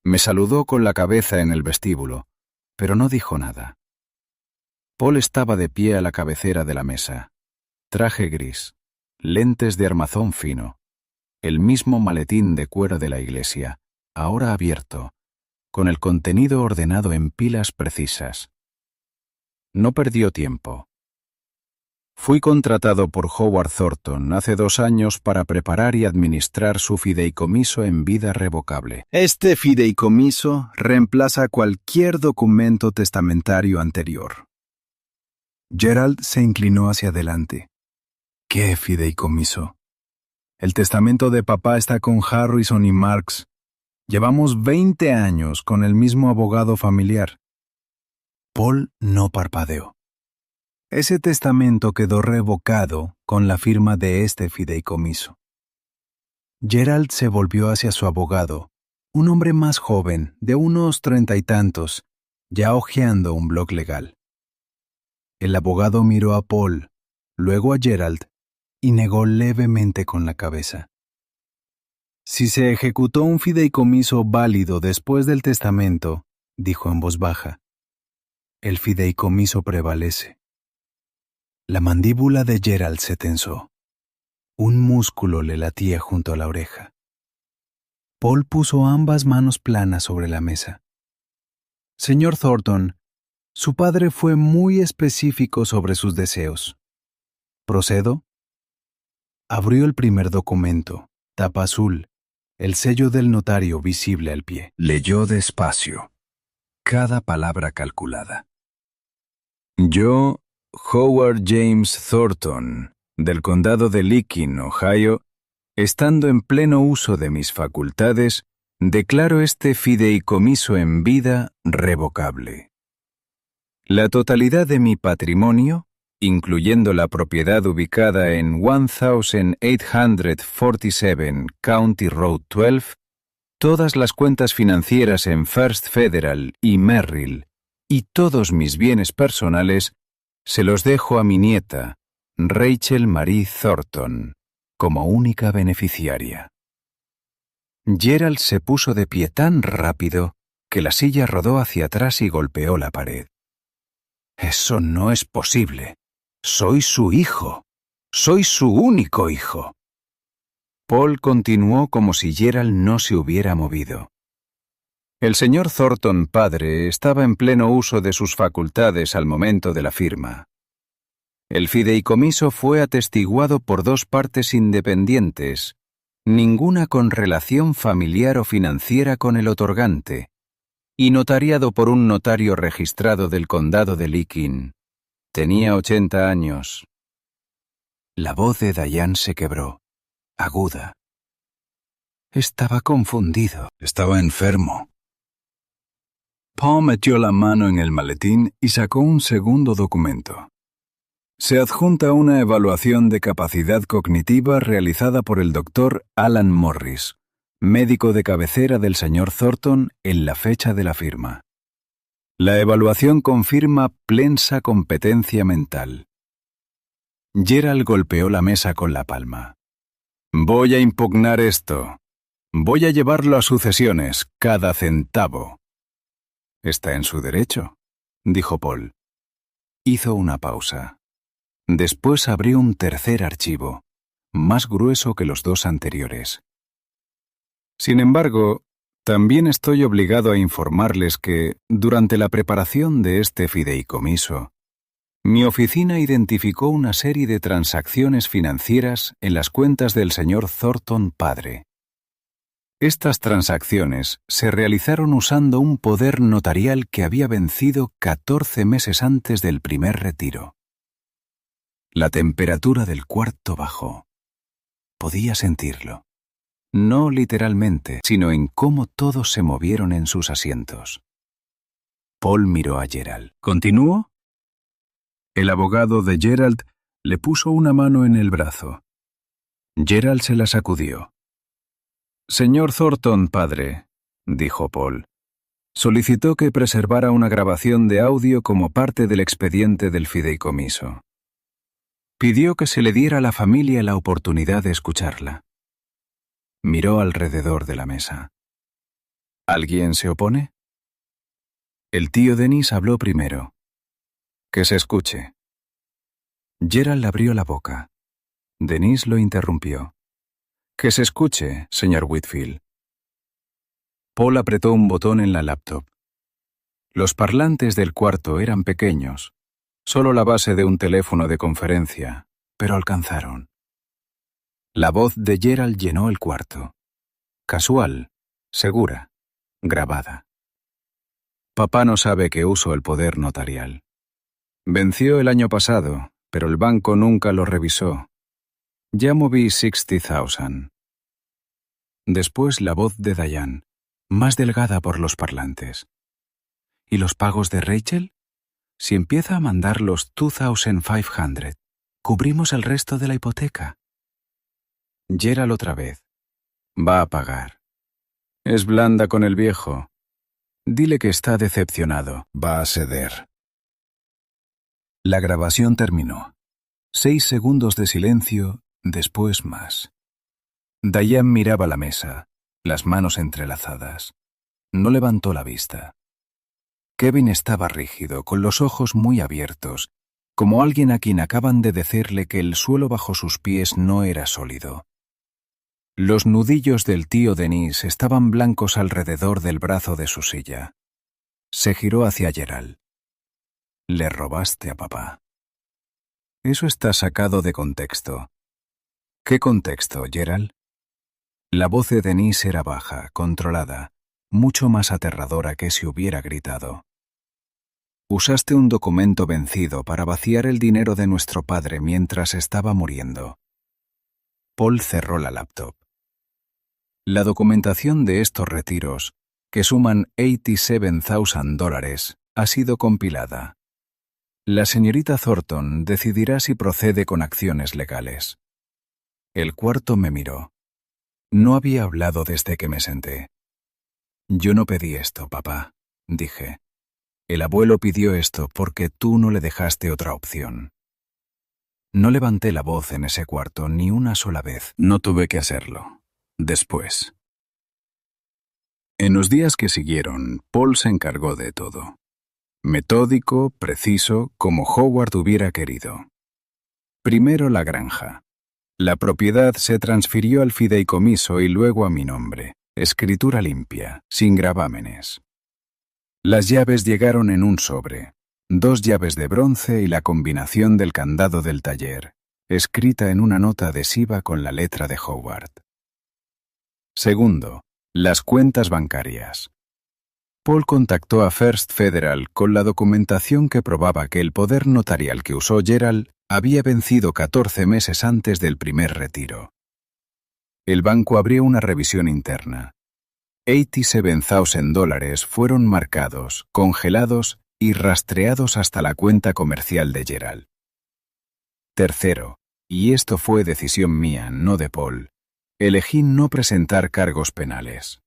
Me saludó con la cabeza en el vestíbulo, pero no dijo nada. Paul estaba de pie a la cabecera de la mesa. Traje gris, lentes de armazón fino, el mismo maletín de cuero de la iglesia, ahora abierto, con el contenido ordenado en pilas precisas. No perdió tiempo. Fui contratado por Howard Thornton hace 2 años para preparar y administrar su fideicomiso en vida revocable. Este fideicomiso reemplaza cualquier documento testamentario anterior. Gerald se inclinó hacia adelante. ¿Qué fideicomiso? El testamento de papá está con Harrison y Marks. Llevamos 20 años con el mismo abogado familiar. Paul no parpadeó. Ese testamento quedó revocado con la firma de este fideicomiso. Gerald se volvió hacia su abogado, un hombre más joven, de unos 30 y tantos, ya hojeando un bloc legal. El abogado miró a Paul, luego a Gerald, y negó levemente con la cabeza. Si se ejecutó un fideicomiso válido después del testamento, dijo en voz baja, el fideicomiso prevalece. La mandíbula de Gerald se tensó. Un músculo le latía junto a la oreja. Paul puso ambas manos planas sobre la mesa. Señor Thornton, su padre fue muy específico sobre sus deseos. ¿Procedo? Abrió el primer documento, tapa azul, el sello del notario visible al pie. Leyó despacio, cada palabra calculada. Yo, Howard James Thornton, del condado de Licking, Ohio, estando en pleno uso de mis facultades, declaro este fideicomiso en vida revocable. La totalidad de mi patrimonio, incluyendo la propiedad ubicada en 1847 County Road 12, todas las cuentas financieras en First Federal y Merrill, y todos mis bienes personales, se los dejo a mi nieta, Rachel Marie Thornton, como única beneficiaria. Gerald se puso de pie tan rápido que la silla rodó hacia atrás y golpeó la pared. Eso no es posible. Soy su hijo. Soy su único hijo. Paul continuó como si Gerald no se hubiera movido. El señor Thornton padre estaba en pleno uso de sus facultades al momento de la firma. El fideicomiso fue atestiguado por dos partes independientes, ninguna con relación familiar o financiera con el otorgante, y notariado por un notario registrado del condado de Licking. Tenía 80 años. La voz de Diane se quebró, aguda. Estaba confundido. Estaba enfermo. Paul metió la mano en el maletín y sacó un segundo documento. Se adjunta una evaluación de capacidad cognitiva realizada por el Dr. Alan Morris, médico de cabecera del señor Thornton en la fecha de la firma. La evaluación confirma plena competencia mental. Gerald golpeó la mesa con la palma. Voy a impugnar esto. Voy a llevarlo a sucesiones, cada centavo. Está en su derecho, dijo Paul. Hizo una pausa. Después abrió un tercer archivo, más grueso que los dos anteriores. Sin embargo, también estoy obligado a informarles que, durante la preparación de este fideicomiso, mi oficina identificó una serie de transacciones financieras en las cuentas del señor Thornton padre. Estas transacciones se realizaron usando un poder notarial que había vencido 14 meses antes del primer retiro. La temperatura del cuarto bajó. Podía sentirlo. No literalmente, sino en cómo todos se movieron en sus asientos. Paul miró a Gerald. ¿Continúo? El abogado de Gerald le puso una mano en el brazo. Gerald se la sacudió. Señor Thornton, padre, dijo Paul, solicitó que preservara una grabación de audio como parte del expediente del fideicomiso. Pidió que se le diera a la familia la oportunidad de escucharla. Miró alrededor de la mesa. ¿Alguien se opone? El tío Dennis habló primero. Que se escuche. Gerald abrió la boca. Dennis lo interrumpió. Que se escuche, señor Whitfield. Paul apretó un botón en la laptop. Los parlantes del cuarto eran pequeños, solo la base de un teléfono de conferencia, pero alcanzaron. La voz de Gerald llenó el cuarto. Casual, segura, grabada. Papá no sabe que uso el poder notarial. Venció el año pasado, pero el banco nunca lo revisó. Ya moví 60,000. Después la voz de Diane, más delgada por los parlantes. ¿Y los pagos de Rachel? Si empieza a mandar los 2,500, cubrimos el resto de la hipoteca. Gerald otra vez. Va a pagar. Es blanda con el viejo. Dile que está decepcionado. Va a ceder. La grabación terminó. 6 segundos de silencio, después más. Diane miraba la mesa, las manos entrelazadas. No levantó la vista. Kevin estaba rígido, con los ojos muy abiertos, como alguien a quien acaban de decirle que el suelo bajo sus pies no era sólido. Los nudillos del tío Denis estaban blancos alrededor del brazo de su silla. Se giró hacia Gerald. Le robaste a papá. Eso está sacado de contexto. ¿Qué contexto, Gerald? La voz de Denis era baja, controlada, mucho más aterradora que si hubiera gritado. Usaste un documento vencido para vaciar el dinero de nuestro padre mientras estaba muriendo. Paul cerró la laptop. La documentación de estos retiros, que suman $87,000, ha sido compilada. La señorita Thornton decidirá si procede con acciones legales. El cuarto me miró. No había hablado desde que me senté. Yo no pedí esto, papá, dije. El abuelo pidió esto porque tú no le dejaste otra opción. No levanté la voz en ese cuarto ni una sola vez. No tuve que hacerlo. Después. En los días que siguieron, Paul se encargó de todo. Metódico, preciso, como Howard hubiera querido. Primero la granja. La propiedad se transfirió al fideicomiso y luego a mi nombre. Escritura limpia, sin gravámenes. Las llaves llegaron en un sobre. 2 llaves de bronce y la combinación del candado del taller, escrita en una nota adhesiva con la letra de Howard. Segundo, las cuentas bancarias. Paul contactó a First Federal con la documentación que probaba que el poder notarial que usó Gerald había vencido 14 meses antes del primer retiro. El banco abrió una revisión interna. $87,000 fueron marcados, congelados y rastreados hasta la cuenta comercial de Gerald. Tercero, y esto fue decisión mía, no de Paul, elegí no presentar cargos penales.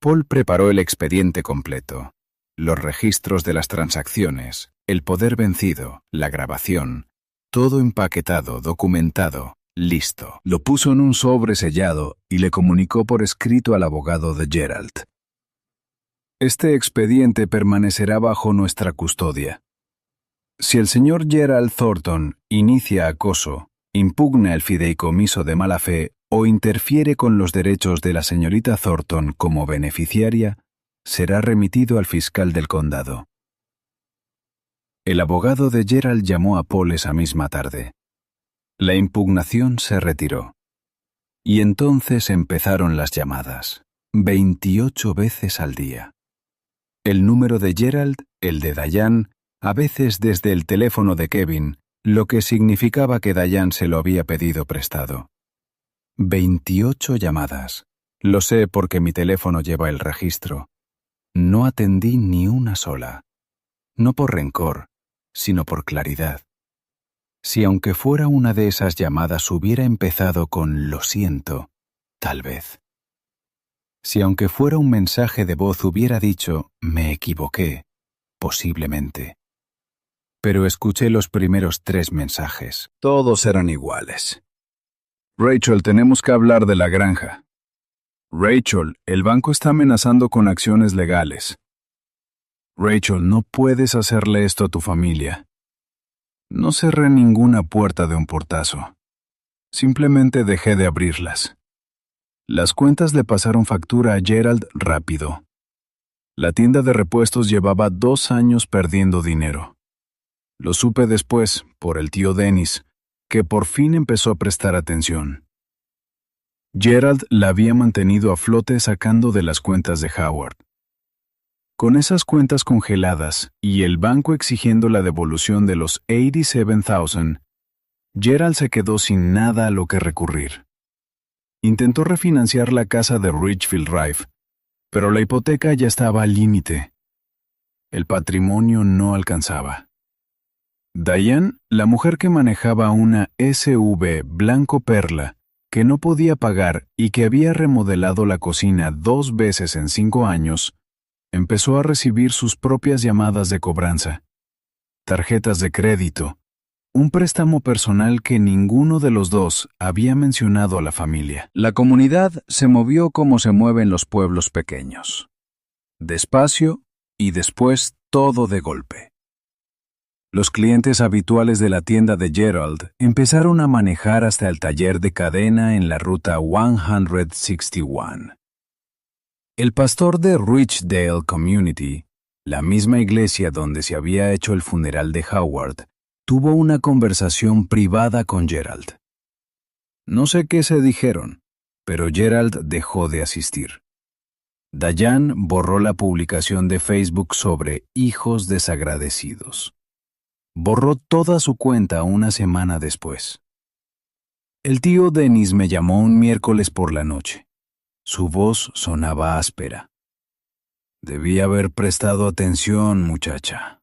Paul preparó el expediente completo, los registros de las transacciones, el poder vencido, la grabación, todo empaquetado, documentado, listo. Lo puso en un sobre sellado y le comunicó por escrito al abogado de Gerald. Este expediente permanecerá bajo nuestra custodia. Si el señor Gerald Thornton inicia acoso, impugna el fideicomiso de mala fe o interfiere con los derechos de la señorita Thornton como beneficiaria, será remitido al fiscal del condado. El abogado de Gerald llamó a Paul esa misma tarde. La impugnación se retiró. Y entonces empezaron las llamadas, 28 veces al día. El número de Gerald, el de Diane, a veces desde el teléfono de Kevin, lo que significaba que Diane se lo había pedido prestado. 28 llamadas. Lo sé porque mi teléfono lleva el registro. No atendí ni una sola. No por rencor, sino por claridad. Si aunque fuera una de esas llamadas hubiera empezado con «lo siento», tal vez. Si aunque fuera un mensaje de voz hubiera dicho «me equivoqué», posiblemente. Pero escuché los primeros 3 mensajes. Todos eran iguales. Rachel, tenemos que hablar de la granja. Rachel, el banco está amenazando con acciones legales. Rachel, no puedes hacerle esto a tu familia. No cerré ninguna puerta de un portazo. Simplemente dejé de abrirlas. Las cuentas le pasaron factura a Gerald rápido. La tienda de repuestos llevaba 2 años perdiendo dinero. Lo supe después, por el tío Denis, que por fin empezó a prestar atención. Gerald la había mantenido a flote sacando de las cuentas de Howard. Con esas cuentas congeladas y el banco exigiendo la devolución de los $87,000, Gerald se quedó sin nada a lo que recurrir. Intentó refinanciar la casa de Richfield Drive, pero la hipoteca ya estaba al límite. El patrimonio no alcanzaba. Diane, la mujer que manejaba una SUV blanco perla, que no podía pagar y que había remodelado la cocina 2 veces en 5 años, empezó a recibir sus propias llamadas de cobranza, tarjetas de crédito, un préstamo personal que ninguno de los dos había mencionado a la familia. La comunidad se movió como se mueven los pueblos pequeños. Despacio y después todo de golpe. Los clientes habituales de la tienda de Gerald empezaron a manejar hasta el taller de cadena en la ruta 161. El pastor de Richdale Community, la misma iglesia donde se había hecho el funeral de Howard, tuvo una conversación privada con Gerald. No sé qué se dijeron, pero Gerald dejó de asistir. Diane borró la publicación de Facebook sobre hijos desagradecidos. Borró toda su cuenta una semana después. El tío Dennis me llamó un miércoles por la noche. Su voz sonaba áspera. Debí haber prestado atención, muchacha.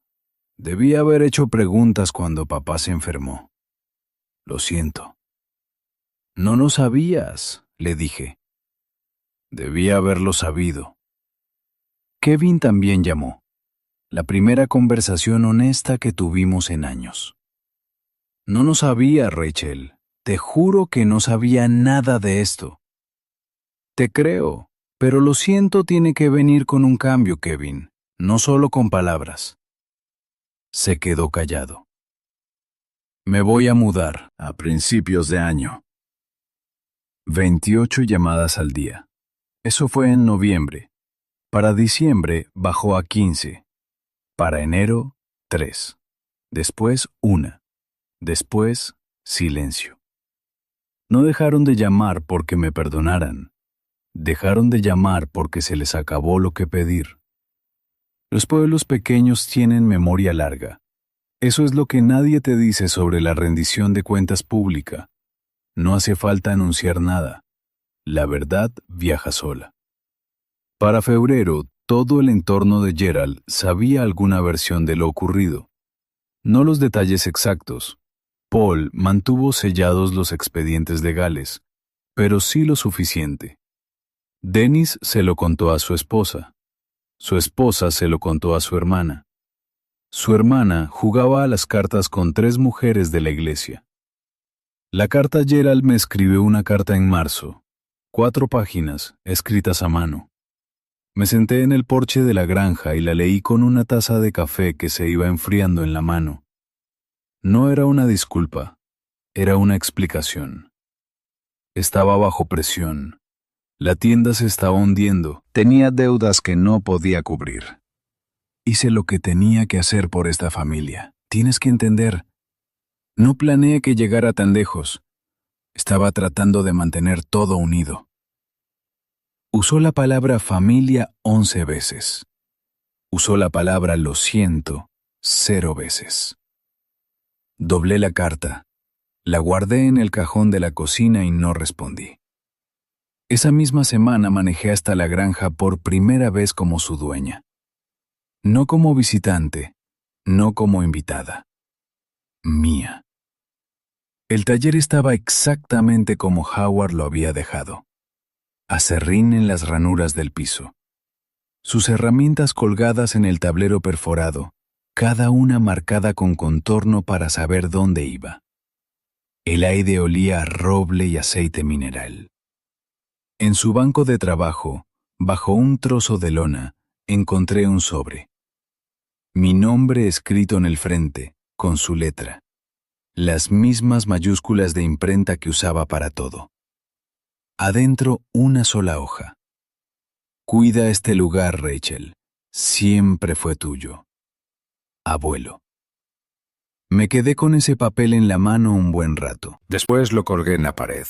Debí haber hecho preguntas cuando papá se enfermó. Lo siento. No lo sabías, le dije. Debí haberlo sabido. Kevin también llamó. La primera conversación honesta que tuvimos en años. No lo sabía, Rachel. Te juro que no sabía nada de esto. Te creo, pero lo siento tiene que venir con un cambio, Kevin, no solo con palabras. Se quedó callado. Me voy a mudar a principios de año. 28 llamadas al día. Eso fue en noviembre. Para diciembre bajó a 15. Para enero, 3. Después, 1. Después, silencio. No dejaron de llamar porque me perdonaran. Dejaron de llamar porque se les acabó lo que pedir. Los pueblos pequeños tienen memoria larga. Eso es lo que nadie te dice sobre la rendición de cuentas pública. No hace falta anunciar nada. La verdad viaja sola. Para febrero, todo el entorno de Gerald sabía alguna versión de lo ocurrido. No los detalles exactos. Paul mantuvo sellados los expedientes legales, pero sí lo suficiente. Dennis se lo contó a su esposa. Su esposa se lo contó a su hermana. Su hermana jugaba a las cartas con 3 mujeres de la iglesia. La carta Gerald me escribió una carta en marzo, 4 páginas, escritas a mano. Me senté en el porche de la granja y la leí con una taza de café que se iba enfriando en la mano. No era una disculpa, era una explicación. Estaba bajo presión. La tienda se estaba hundiendo. Tenía deudas que no podía cubrir. Hice lo que tenía que hacer por esta familia. Tienes que entender. No planeé que llegara tan lejos. Estaba tratando de mantener todo unido. Usó la palabra familia 11 veces. Usó la palabra lo siento 0 veces. Doblé la carta. La guardé en el cajón de la cocina y no respondí. Esa misma semana manejé hasta la granja por primera vez como su dueña. No como visitante, no como invitada. Mía. El taller estaba exactamente como Howard lo había dejado. Aserrín en las ranuras del piso. Sus herramientas colgadas en el tablero perforado, cada una marcada con contorno para saber dónde iba. El aire olía a roble y aceite mineral. En su banco de trabajo, bajo un trozo de lona, encontré un sobre. Mi nombre escrito en el frente, con su letra. Las mismas mayúsculas de imprenta que usaba para todo. Adentro una sola hoja. Cuida este lugar, Rachel. Siempre fue tuyo. Abuelo. Me quedé con ese papel en la mano un buen rato. Después lo colgué en la pared,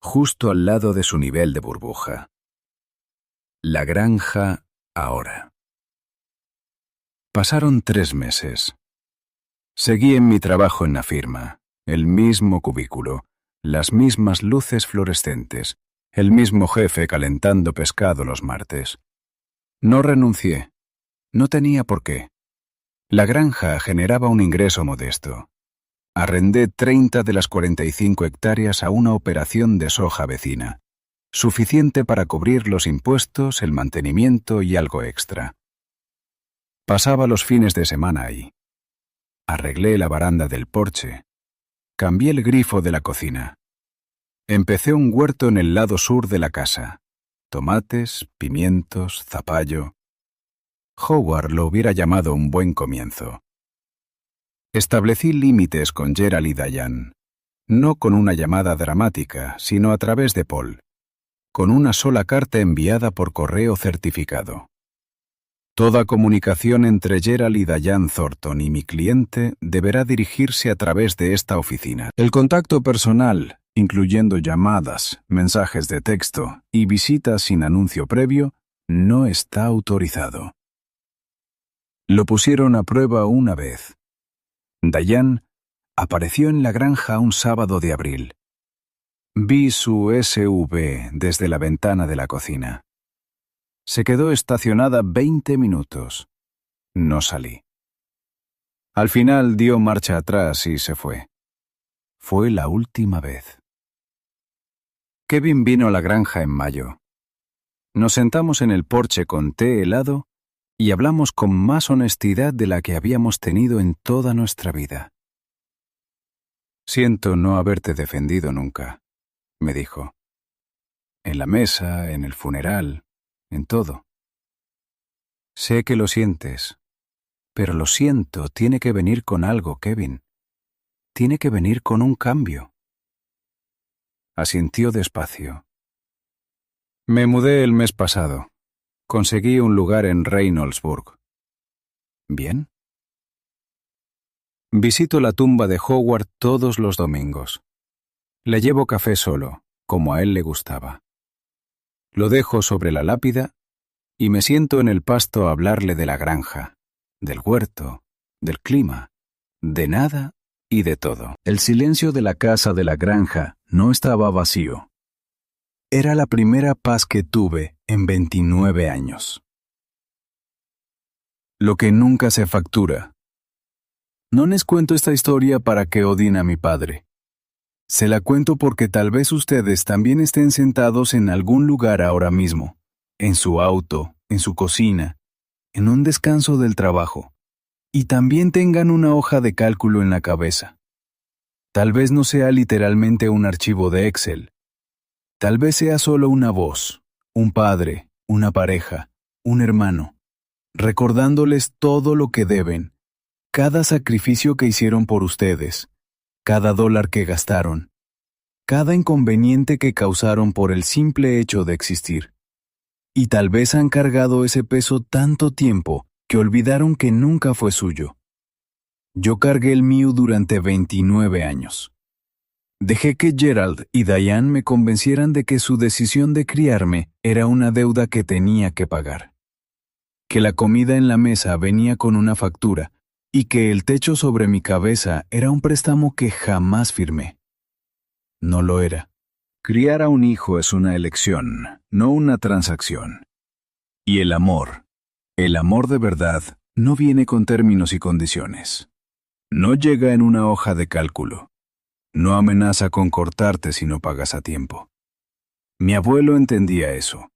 justo al lado de su nivel de burbuja. La granja ahora. Pasaron 3 meses. Seguí en mi trabajo en la firma, El mismo cubículo, las mismas luces fluorescentes, el mismo jefe calentando pescado los martes. No renuncié. No tenía por qué. La granja generaba un ingreso modesto. Arrendé 30 de las 45 hectáreas a una operación de soja vecina, suficiente para cubrir los impuestos, el mantenimiento y algo extra. Pasaba los fines de semana ahí. Arreglé la baranda del porche. Cambié el grifo de la cocina. Empecé un huerto en el lado sur de la casa. Tomates, pimientos, zapallo. Howard lo hubiera llamado un buen comienzo. Establecí límites con Gerald y Diane, no con una llamada dramática, sino a través de Paul, con una sola carta enviada por correo certificado. Toda comunicación entre Gerald y Diane Thornton y mi cliente deberá dirigirse a través de esta oficina. El contacto personal, incluyendo llamadas, mensajes de texto y visitas sin anuncio previo, no está autorizado. Lo pusieron a prueba una vez. Diane apareció en la granja un sábado de abril. Vi su SUV desde la ventana de la cocina. Se quedó estacionada 20 minutos. No salí. Al final dio marcha atrás y se fue. Fue la última vez. Kevin vino a la granja en mayo. Nos sentamos en el porche con té helado y hablamos con más honestidad de la que habíamos tenido en toda nuestra vida. Siento no haberte defendido nunca, me dijo. En la mesa, en el funeral, en todo. Sé que lo sientes, pero lo siento tiene que venir con algo, Kevin. Tiene que venir con un cambio. Asintió despacio. Me mudé el mes pasado. Conseguí un lugar en Reynoldsburg. ¿Bien? Visito la tumba de Howard todos los domingos. Le llevo café solo, como a él le gustaba. Lo dejo sobre la lápida y me siento en el pasto a hablarle de la granja, del huerto, del clima, de nada y de todo. El silencio de la casa de la granja no estaba vacío. Era la primera paz que tuve en 29 años. Lo que nunca se factura. No les cuento esta historia para que odien a mi padre. Se la cuento porque tal vez ustedes también estén sentados en algún lugar ahora mismo, en su auto, en su cocina, en un descanso del trabajo, y también tengan una hoja de cálculo en la cabeza. Tal vez no sea literalmente un archivo de Excel. Tal vez sea solo una voz, un padre, una pareja, un hermano, recordándoles todo lo que deben, cada sacrificio que hicieron por ustedes, cada dólar que gastaron, cada inconveniente que causaron por el simple hecho de existir. Y tal vez han cargado ese peso tanto tiempo que olvidaron que nunca fue suyo. Yo cargué el mío durante 29 años. Dejé que Gerald y Diane me convencieran de que su decisión de criarme era una deuda que tenía que pagar. Que la comida en la mesa venía con una factura y que el techo sobre mi cabeza era un préstamo que jamás firmé. No lo era. Criar a un hijo es una elección, no una transacción. Y el amor de verdad, no viene con términos y condiciones. No llega en una hoja de cálculo. No amenaza con cortarte si no pagas a tiempo. Mi abuelo entendía eso.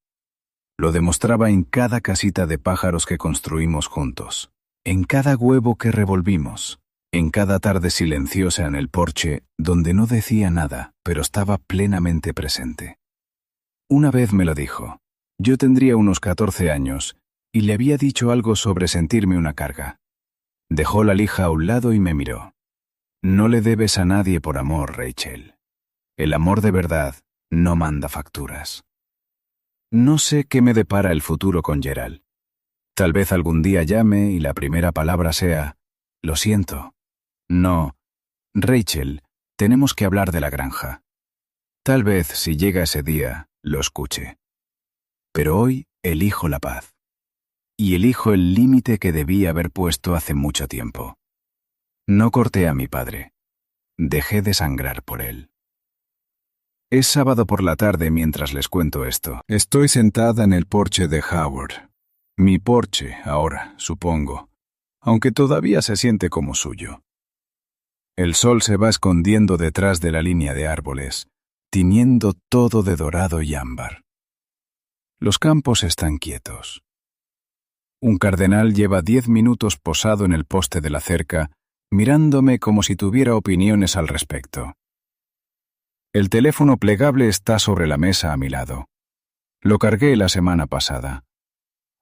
Lo demostraba en cada casita de pájaros que construimos juntos, en cada huevo que revolvimos, en cada tarde silenciosa en el porche donde no decía nada, pero estaba plenamente presente. Una vez me lo dijo. Yo tendría unos 14 años y le había dicho algo sobre sentirme una carga. Dejó la lija a un lado y me miró. No le debes a nadie por amor, Rachel. El amor de verdad no manda facturas. No sé qué me depara el futuro con Gerald. Tal vez algún día llame y la primera palabra sea, lo siento. No, Rachel, tenemos que hablar de la granja. Tal vez, si llega ese día, lo escuche. Pero hoy elijo la paz. Y elijo el límite que debí haber puesto hace mucho tiempo. No corté a mi padre. Dejé de sangrar por él. Es sábado por la tarde mientras les cuento esto. Estoy sentada en el porche de Howard. Mi porche, ahora, supongo, aunque todavía se siente como suyo. El sol se va escondiendo detrás de la línea de árboles, tiñendo todo de dorado y ámbar. Los campos están quietos. Un cardenal lleva 10 minutos posado en el poste de la cerca, mirándome como si tuviera opiniones al respecto. El teléfono plegable está sobre la mesa a mi lado. Lo cargué la semana pasada.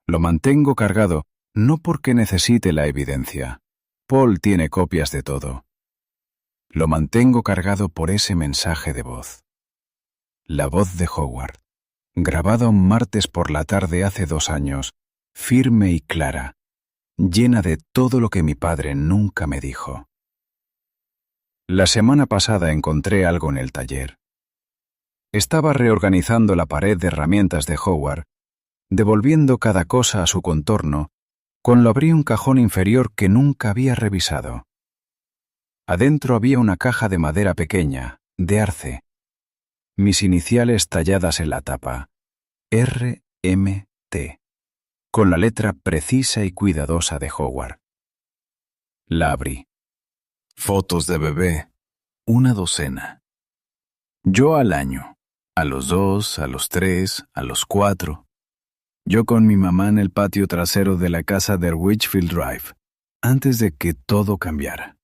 Lo mantengo cargado no porque necesite la evidencia. Paul tiene copias de todo. Lo mantengo cargado por ese mensaje de voz. La voz de Howard, grabada un martes por la tarde hace 2 años, firme y clara, llena de todo lo que mi padre nunca me dijo. La semana pasada encontré algo en el taller. Estaba reorganizando la pared de herramientas de Howard, devolviendo cada cosa a su contorno, cuando abrí un cajón inferior que nunca había revisado. Adentro había una caja de madera pequeña, de arce. Mis iniciales talladas en la tapa, R.M.T., con la letra precisa y cuidadosa de Howard. La abrí. Fotos de bebé, 1 docena. Yo al año, a los 2, a los 3, a los 4. Yo con mi mamá en el patio trasero de la casa de Witchfield Drive, antes de que todo cambiara.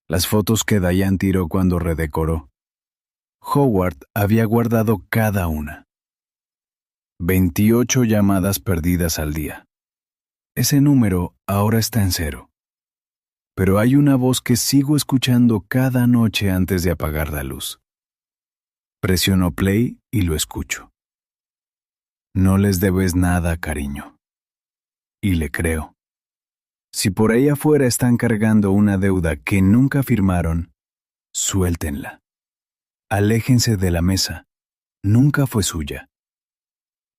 Las fotos que Diane tiró cuando redecoró. Howard había guardado cada una. 28 llamadas perdidas al día. Ese número ahora está en 0. Pero hay una voz que sigo escuchando cada noche antes de apagar la luz. Presiono play y lo escucho. No les debes nada, cariño. Y le creo. Si por ahí afuera están cargando una deuda que nunca firmaron, suéltenla. Aléjense de la mesa. Nunca fue suya.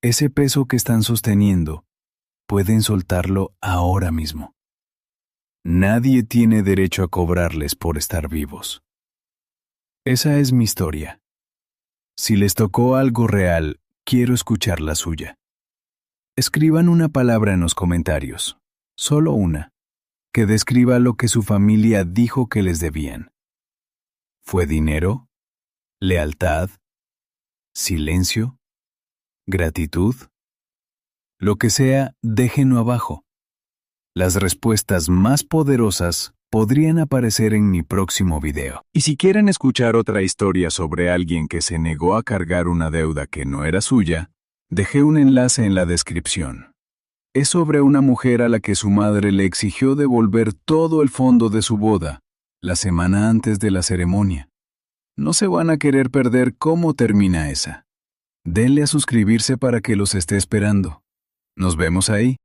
Ese peso que están sosteniendo, pueden soltarlo ahora mismo. Nadie tiene derecho a cobrarles por estar vivos. Esa es mi historia. Si les tocó algo real, quiero escuchar la suya. Escriban una palabra en los comentarios, solo una, que describa lo que su familia dijo que les debían. ¿Fue dinero? ¿Lealtad? ¿Silencio? ¿Gratitud? Lo que sea, déjenlo abajo. Las respuestas más poderosas podrían aparecer en mi próximo video. Y si quieren escuchar otra historia sobre alguien que se negó a cargar una deuda que no era suya, dejé un enlace en la descripción. Es sobre una mujer a la que su madre le exigió devolver todo el fondo de su boda, la semana antes de la ceremonia. No se van a querer perder cómo termina esa. Denle a suscribirse para que los esté esperando. Nos vemos ahí.